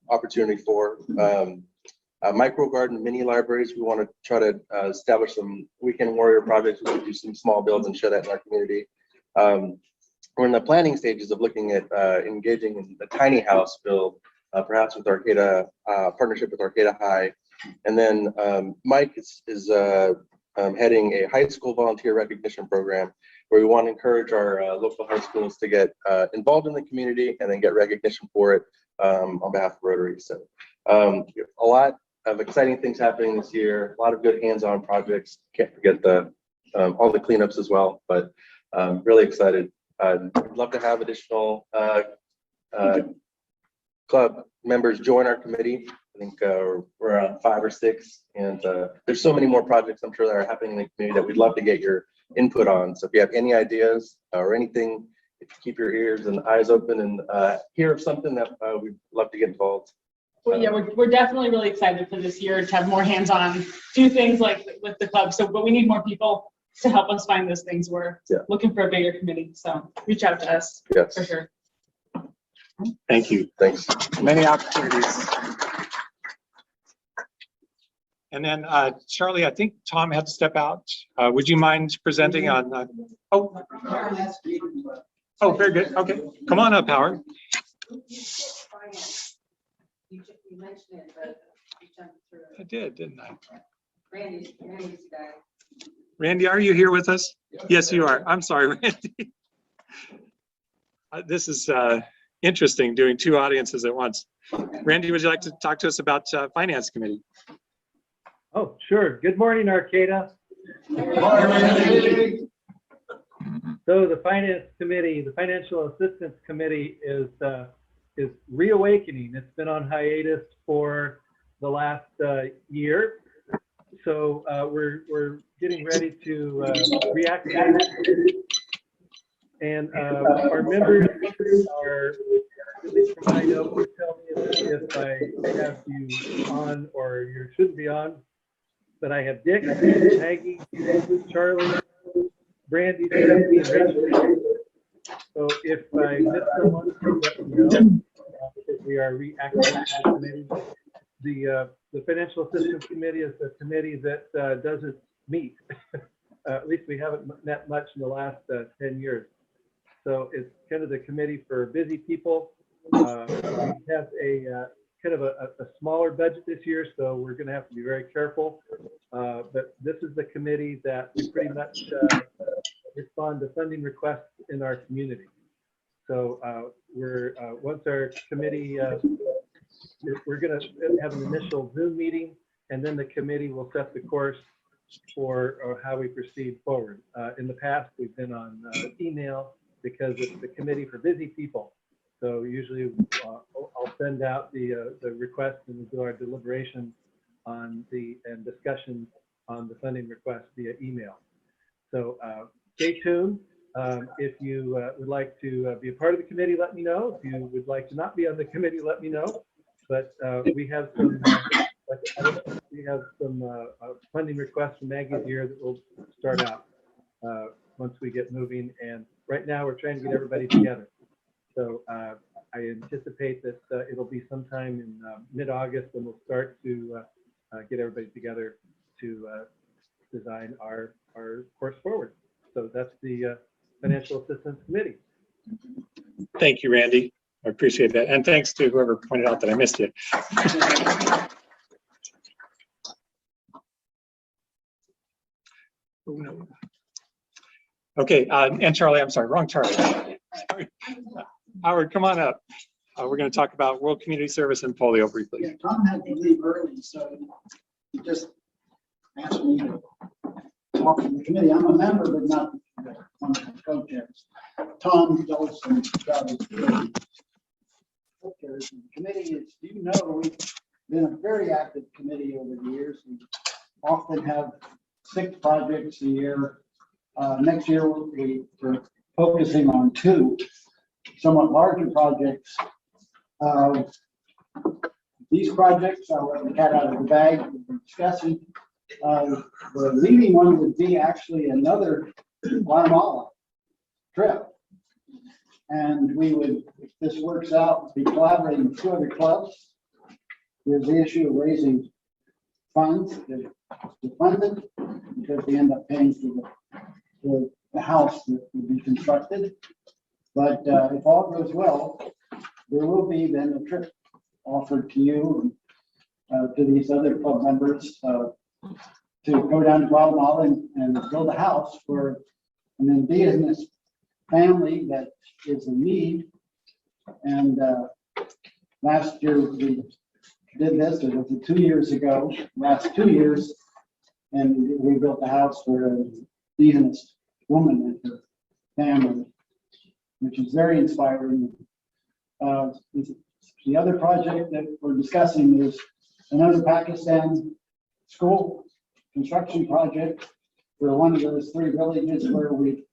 opportunity for. Micro garden mini libraries. We want to try to establish some weekend warrior projects. We want to do some small builds and show that in our community. We're in the planning stages of looking at engaging in the tiny house build, perhaps with Arcata, partnership with Arcata High. And then Mike is heading a high school volunteer recognition program where we want to encourage our local high schools to get involved in the community and then get recognition for it on behalf of Rotary. So a lot of exciting things happening this year, a lot of good hands-on projects. Can't forget all the cleanups as well, but really excited. I'd love to have additional club members join our committee. I think we're around 5 or 6, and there's so many more projects I'm sure that are happening in the community that we'd love to get your input on. So if you have any ideas or anything, if you keep your ears and eyes open and hear of something that we'd love to get involved. Well, yeah, we're definitely really excited for this year to have more hands-on, do things like with the club. So, but we need more people to help us find those things. We're looking for a bigger committee. So reach out to us for sure. Thank you. Thanks. Many opportunities. And then Charlie, I think Tom had to step out. Would you mind presenting on? Oh, very good. Okay, come on up, Howard. You mentioned it, but you jumped through it. I did, didn't I? Randy's the guy. Randy, are you here with us? Yes, you are. I'm sorry, Randy. This is interesting, doing 2 audiences at once. Randy, would you like to talk to us about Finance Committee? Oh, sure. Good morning, Arcata. So the Finance Committee, the Financial Assistance Committee is reawakening. It's been on hiatus for the last year. So we're getting ready to reactivate it. And our members are, at least from what I know, please tell me if I have you on or you shouldn't be on. But I have Dick, Maggie, Charlie, Brandy, Stephanie, and Rachel. So if I miss someone, let me know. Because we are reactivating the committee. The Financial Assistance Committee is a committee that doesn't meet. At least we haven't met much in the last 10 years. So it's kind of the committee for busy people. We have a kind of a smaller budget this year, so we're going to have to be very careful. But this is the committee that we pretty much respond to funding requests in our community. So once our committee, we're going to have an initial Zoom meeting, and then the committee will set the course for how we proceed forward. In the past, we've been on email because it's the committee for busy people. So usually I'll send out the request and we'll do our deliberation on and discussion on the funding request via email. So stay tuned. If you would like to be a part of the committee, let me know. If you would like to not be on the committee, let me know. But we have some funding requests from Maggie here that will start out once we get moving. And right now we're trying to get everybody together. So I anticipate that it'll be sometime in mid-August when we'll start to get everybody together to design our course forward. So that's the Financial Assistance Committee. Thank you, Randy. I appreciate that. And thanks to whoever pointed out that I missed you. Okay, and Charlie, I'm sorry, wrong Charlie. Sorry. Howard, come on up. We're going to talk about World Community Service and polio briefly. Yeah, Tom had to leave early, so he just asked me to talk to the committee. I'm a member, but not one of the co-chairs. Tom Dawson. co-chairs of the committee is, you know, we've been a very active committee over the years. We often have 6 projects a year. Next year, we're focusing on 2 somewhat larger projects. These projects, I'll let the cat out of the bag, we're discussing. The leading one would be actually another Guatemala trip. And we would, if this works out, be collaborating with 2 other clubs. There's the issue of raising funds to fund it, because we end up paying for the house that will be constructed. But if all goes well, there will be then a trip offered to you and to these other club members to go down to Guatemala and build a house for an indigenous family that is in need. And last year we did this, it was 2 years ago, last 2 years, and we built a house for an indigenous woman and her family, which is very inspiring. The other project that we're discussing is another Pakistan school construction project for one of those 3 villages where we've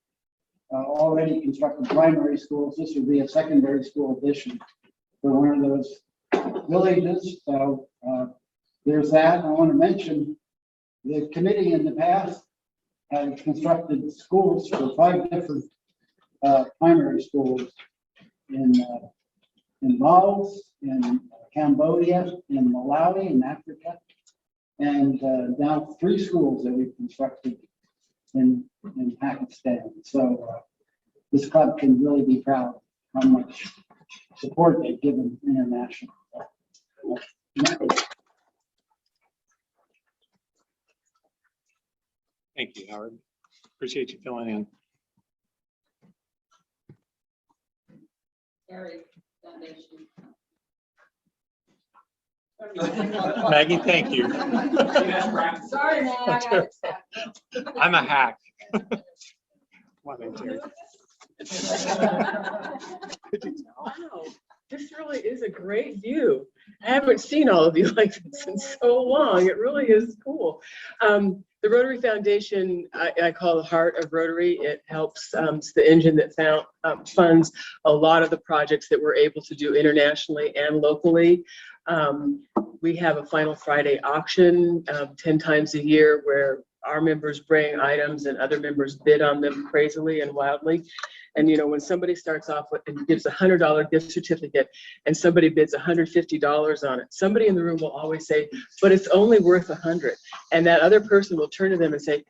already constructed primary schools. This would be a secondary school addition for one of those villages. So there's that. I want to mention the committee in the past has constructed schools for 5 different primary schools in Laos, in Cambodia, in Malawi, in Africa, and now 3 schools that we've constructed in Pakistan. So this club can really be proud of how much support they've given internationally. Thank you, Howard. Appreciate you filling in. Maggie, thank you. Sorry, man, I got it. I'm a hack. Come on, Terry. Wow, this really is a great view. I haven't seen all of you like this in so long. It really is cool. The Rotary Foundation, I call the heart of Rotary. It helps, it's the engine that funds a lot of the projects that we're able to do internationally and locally. We have a Final Friday auction 10 times a year where our members bring items and other members bid on them crazily and wildly. And you know, when somebody starts off with and gives a $100 gift certificate and somebody bids $150 on it, somebody in the room will always say, but it's only worth $100. And that other person will turn to them and say,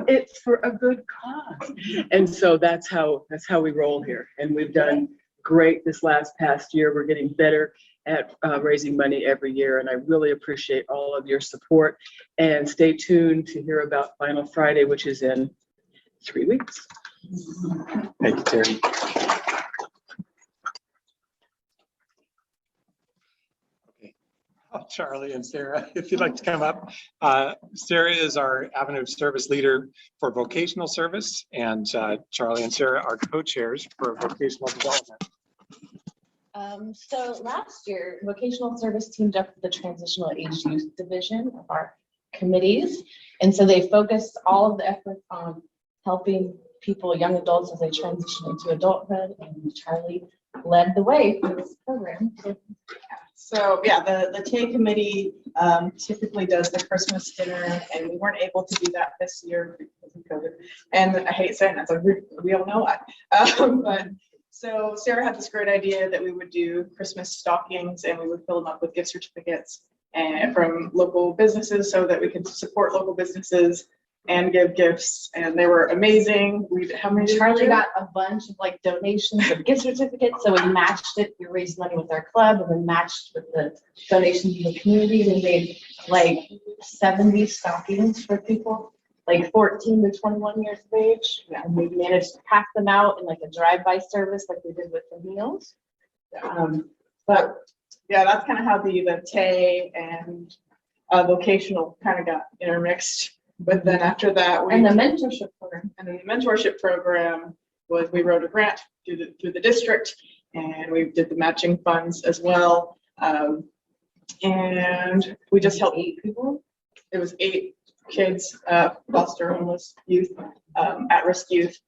it's for a good cause. And so that's how we roll here. And we've done great this past year. We're getting better at raising money every year. And I really appreciate all of your support. And stay tuned to hear about Final Friday, which is in 3 weeks. Thank you, Terry. Okay. Oh, Charlie and Sarah, if you'd like to come up. Sarah is our Avenue of Service leader for vocational service, and Charlie and Sarah are co-chairs for vocational development. So last year, vocational service teamed up with the Transitional Age Youth Division of our committees. And so they focused all of the effort on helping people, young adults, as they transition into adulthood. And Charlie led the way for this program. So yeah, the TA committee typically does the Christmas dinner, and we weren't able to do that this year because of COVID. And I hate saying that, so we all know why. But so Sarah had this great idea that we would do Christmas stockings, and we would fill them up with gift certificates and from local businesses so that we could support local businesses and give gifts, and they were amazing. How many? Charlie got a bunch of like donations of gift certificates, so we matched it. We raised money with our club, and then matched with the donations in the community. We made like 70 stockings for people like 14 to 21 years of age, and we managed to pack them out in like a drive-by service, like we did with the meals. But yeah, that's kind of how the TAE and vocational kind of got intermixed. But then after that, and the mentorship program. And then the mentorship program was, we wrote a grant through the district, and we did the matching funds as well. And we just helped 8 people. It was 8 kids, foster homeless youth, at-risk youth.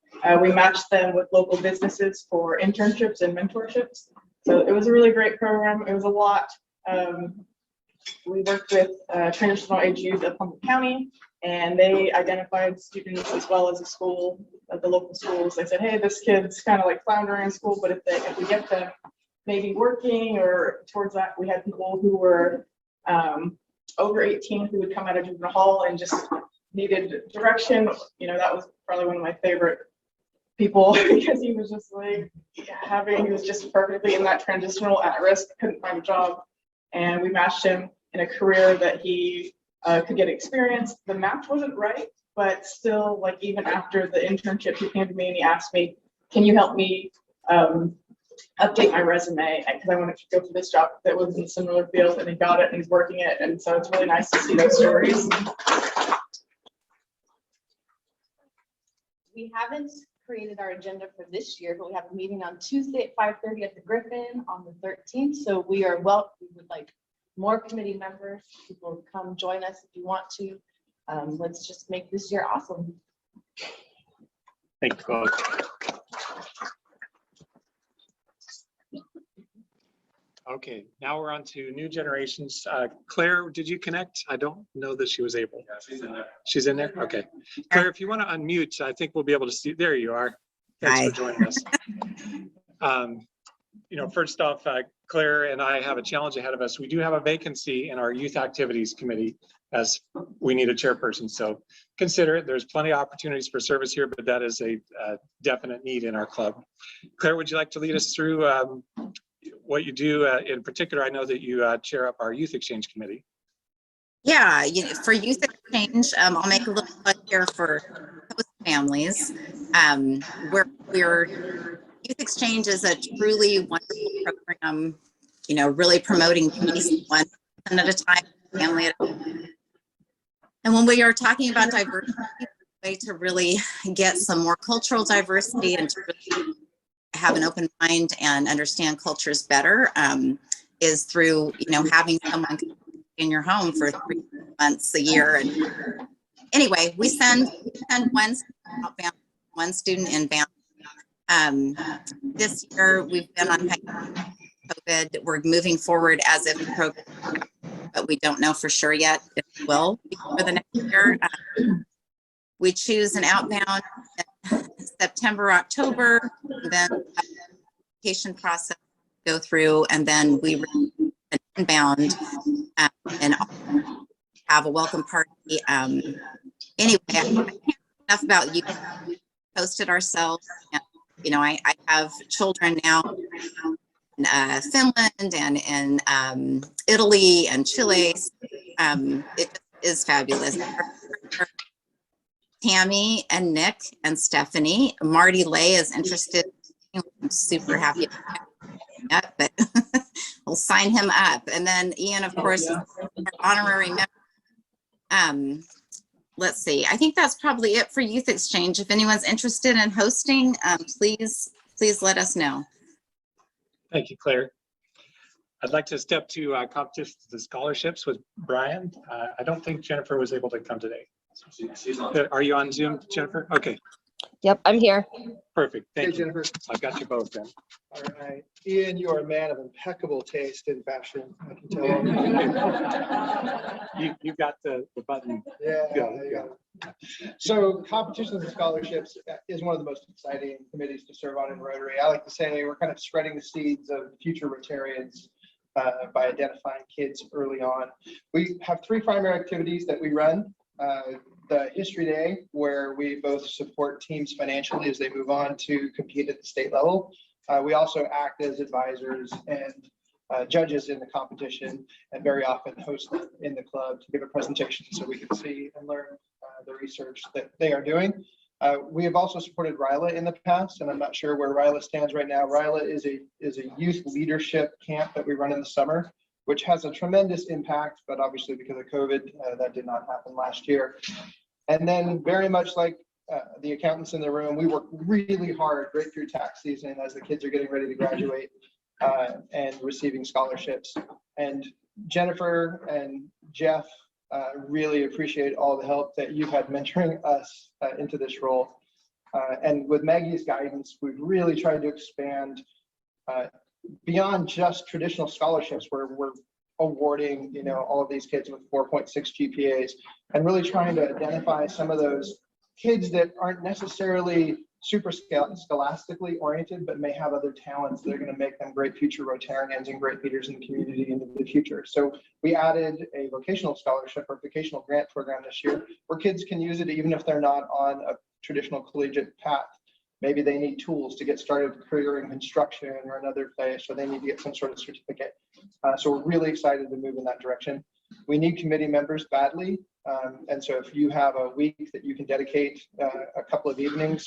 We matched them with local businesses for internships and mentorships. So it was a really great program. It was a lot. We worked with transitional age youth of Humboldt County, and they identified students as well as a school, the local schools. They said, hey, this kid's kind of like floundering in school, but if we get them maybe working or towards that, we had people who were over 18 who would come out of juvenile hall and just needed direction. You know, that was probably one of my favorite people because he was just like he was just perfectly in that transitional at risk, couldn't find a job. And we matched him in a career that he could get experience. The match wasn't right, but still, like, even after the internship, he came to me and he asked me, can you help me update my resume? Because I wanted to go for this job that was in a similar field, and he got it and he's working it. And so it's really nice to see those stories. We haven't created our agenda for this year, but we have a meeting on Tuesday at 5:30 at the Griffin on the 13th. So we would like more committee members. People come join us if you want to. Let's just make this year awesome. Thank you both. Okay, now we're on to new generations. Claire, did you connect? I don't know that she was able. Yeah, she's in there. She's in there? Okay. Claire, if you want to unmute, I think we'll be able to see. There you are. Thanks for joining us. You know, first off, Claire and I have a challenge ahead of us. We do have a vacancy in our youth activities committee as we need a chairperson. So consider it. There's plenty of opportunities for service here, but that is a definite need in our club. Claire, would you like to lead us through what you do? In particular, I know that you chair up our youth exchange committee. Yeah, for youth exchange, I'll make a little plug here for host families. Youth exchange is a truly wonderful program, really promoting peace one person at a time, family at a time. And when we are talking about diversity, the way to really get some more cultural diversity and to really have an open mind and understand cultures better is through, having someone in your home for 3 months a year. And anyway, we send one outbound, one student inbound. This year we've been on COVID. We're moving forward as if the program, but we don't know for sure yet if it will be for the next year. We choose an outbound in September, October, then the application process go through, and then we an inbound and have a welcome party. Anyway, I can't say enough about you. We hosted ourselves. And, I have children now in Finland and in Italy and Chile. It is fabulous. Tammy and Nick and Stephanie. Marty Lay is interested. I'm super happy about that, but we'll sign him up. And then Ian, of course, is our honorary member. Let's see. I think that's probably it for youth exchange. If anyone's interested in hosting, please let us know. Thank you, Claire. I'd like to step to competitions and scholarships with Brian. I don't think Jennifer was able to come today. She's on. Are you on Zoom, Jennifer? Okay. Yep, I'm here. Perfect. Thank you. Jennifer. I've got you both then. All right. Ian, you are a man of impeccable taste in fashion, I can tell. You got the button. Yeah. Yeah. So competitions and scholarships is one of the most exciting committees to serve on in Rotary. I like to say we're kind of spreading the seeds of future Rotarians by identifying kids early on. We have 3 primary activities that we run. The History Day, where we both support teams financially as they move on to compete at the state level. We also act as advisors and judges in the competition, and very often host them in the club to give a presentation so we can see and learn the research that they are doing. We have also supported RILA in the past, and I'm not sure where RILA stands right now. RILA is a youth leadership camp that we run in the summer, which has a tremendous impact, but obviously because of COVID, that did not happen last year. And then very much like the accountants in the room, we work really hard right through tax season as the kids are getting ready to graduate and receiving scholarships. And Jennifer and Jeff really appreciate all the help that you've had mentoring us into this role. And with Maggie's guidance, we've really tried to expand beyond just traditional scholarships where we're awarding, all of these kids with 4.6 GPAs and really trying to identify some of those kids that aren't necessarily super scholastically oriented, but may have other talents that are going to make them great future Rotarians and great leaders in the community into the future. So we added a vocational scholarship or vocational grant program this year where kids can use it even if they're not on a traditional collegiate path. Maybe they need tools to get started with a career in construction or another place, or they need to get some sort of certificate. So we're really excited to move in that direction. We need committee members badly. And so if you have a week that you can dedicate a couple of evenings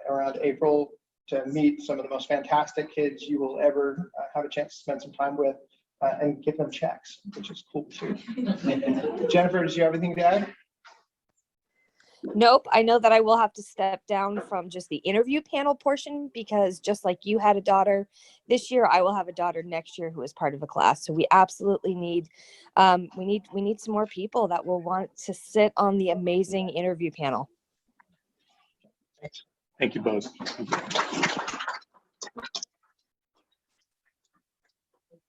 around April to meet some of the most fantastic kids you will ever have a chance to spend some time with and give them checks, which is cool too. Jennifer, does you have anything to add? Nope. I know that I will have to step down from just the interview panel portion because just like you had a daughter this year, I will have a daughter next year who is part of a class. So we absolutely need, we need some more people that will want to sit on the amazing interview panel. Thank you both.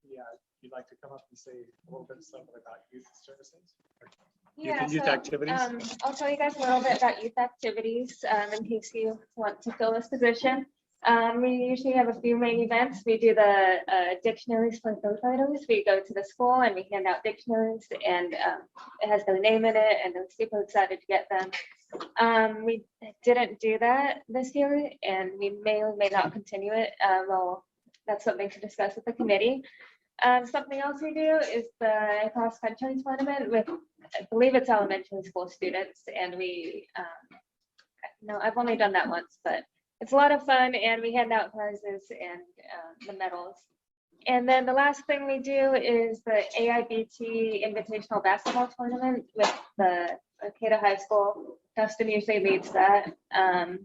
Yeah, you'd like to come up and say a little bit something about youth services? Youth activities? I'll tell you guys a little bit about youth activities in case you want to fill this position. We usually have a few main events. We do the dictionaries for third graders. We go to the school and we hand out dictionaries and it has their name in it and they're super excited to get them. We didn't do that this year and we may or may not continue it. Well, that's something to discuss with the committee. Something else we do is the cross country tournament with, I believe it's elementary school students, and we, no, I've only done that once, but it's a lot of fun, and we hand out prizes and the medals. And then the last thing we do is the AIBT Invitational Basketball Tournament with the Arcata High School. Dustin usually leads that. And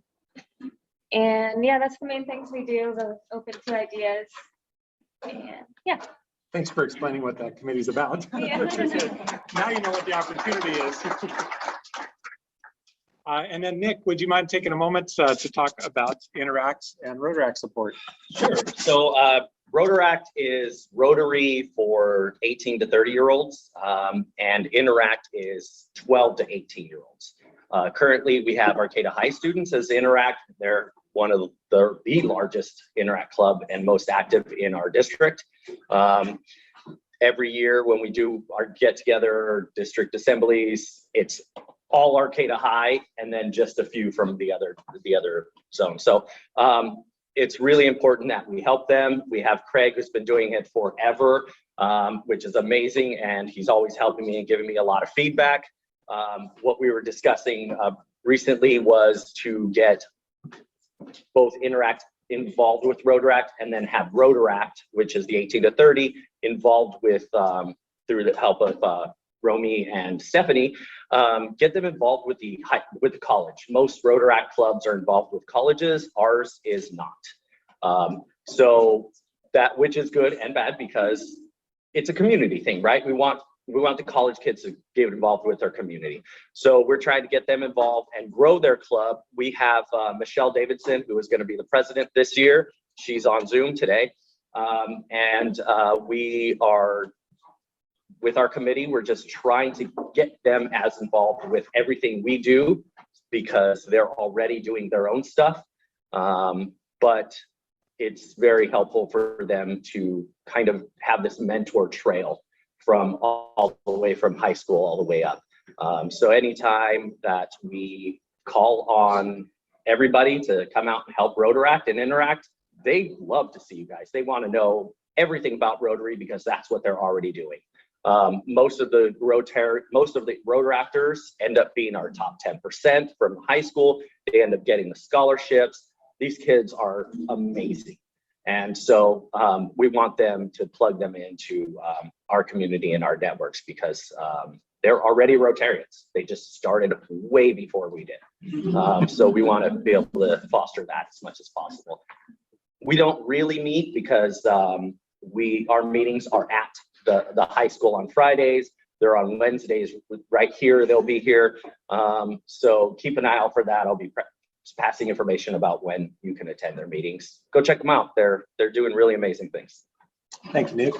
yeah, that's the main things we do. We're open to ideas. And yeah. Thanks for explaining what that committee's about. Yeah. Now you know what the opportunity is. And then Nick, would you mind taking a moment to talk about Interact and Rotaract support? Sure. So Rotaract is Rotary for 18 to 30-year-olds, and Interact is 12 to 18-year-olds. Currently, we have Arcata High students as Interact. They're one of the largest Interact club and most active in our district. Every year when we do our get-together district assemblies, it's all Arcata High and then just a few from the other zones. So it's really important that we help them. We have Craig, who's been doing it forever, which is amazing, and he's always helping me and giving me a lot of feedback. What we were discussing recently was to get both Interact involved with Rotaract and then have Rotaract, which is the 18 to 30, involved with, through the help of Romy and Stephanie, get them involved with the college. Most Rotaract clubs are involved with colleges, ours is not. So that, which is good and bad because it's a community thing, right? We want the college kids to get involved with their community. So we're trying to get them involved and grow their club. We have Michelle Davidson, who is going to be the president this year. She's on Zoom today. We are, with our committee, we're just trying to get them as involved with everything we do because they're already doing their own stuff. But it's very helpful for them to kind of have this mentor trail from all the way from high school all the way up. So anytime that we call on everybody to come out and help Rotaract and Interact, they love to see you guys. They want to know everything about Rotary because that's what they're already doing. Most of the Rotaractors end up being our top 10% from high school. They end up getting the scholarships. These kids are amazing. And so we want them to plug them into our community and our networks because they're already Rotarians. They just started way before we did. So we want to be able to foster that as much as possible. We don't really meet because our meetings are at the high school on Fridays. They're on Wednesdays right here. They'll be here. So keep an eye out for that. I'll be passing information about when you can attend their meetings. Go check them out. They're doing really amazing things. Thank you, Nick.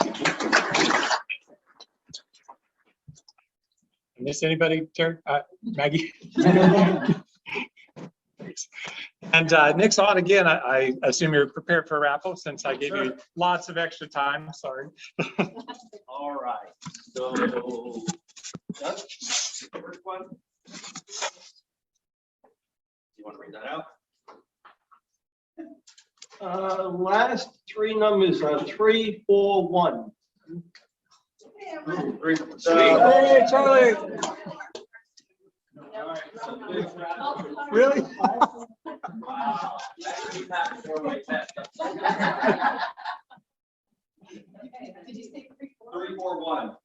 Miss anybody, Terry? Maggie? And Nick's on again. I assume you're prepared for a raffle since I gave you lots of extra time. Sorry. All right. So, first one. You want to read that out? Last three numbers are 341. Hey, Charlie. Really? Did you say 341?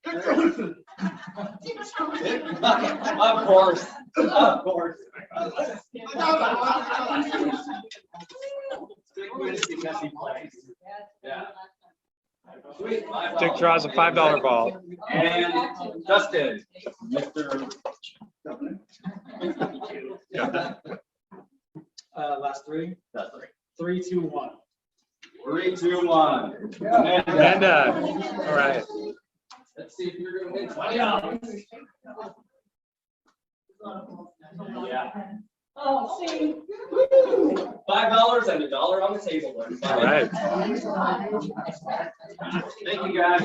Of course. Of course. Because he plays. Yeah. Dick draws a $5 ball. And Dustin. Last three? That's three. 3, 2, 1. 3, 2, 1. Amanda. All right. Let's see if you're going to win $20. Yeah. Oh, see. $5 and $1 on the table. All right. Thank you, guys.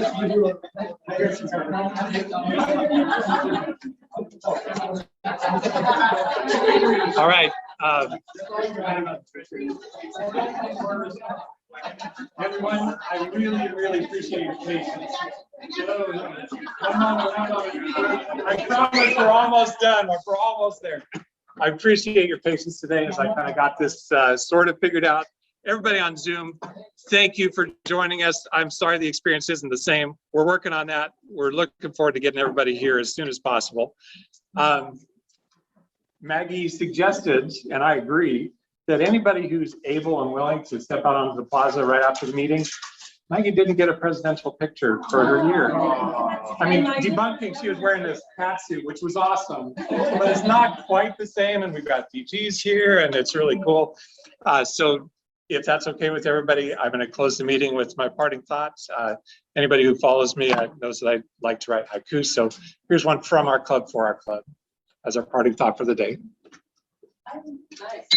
All right. Everyone, I really appreciate your patience. I promise we're almost done. We're almost there. I appreciate your patience today as I kind of got this sort of figured out. Everybody on Zoom, thank you for joining us. I'm sorry the experience isn't the same. We're working on that. We're looking forward to getting everybody here as soon as possible. Maggie suggested, and I agree, that anybody who's able and willing to step out onto the plaza right after the meeting. Maggie didn't get a presidential picture for her year. I mean, debunking, she was wearing this catsuit, which was awesome, but it's not quite the same. And we've got DGs here, and it's really cool. So if that's okay with everybody, I'm going to close the meeting with my parting thoughts. Anybody who follows me knows that I like to write haikus. So here's one from our club for our club as our parting thought for the day. Nice.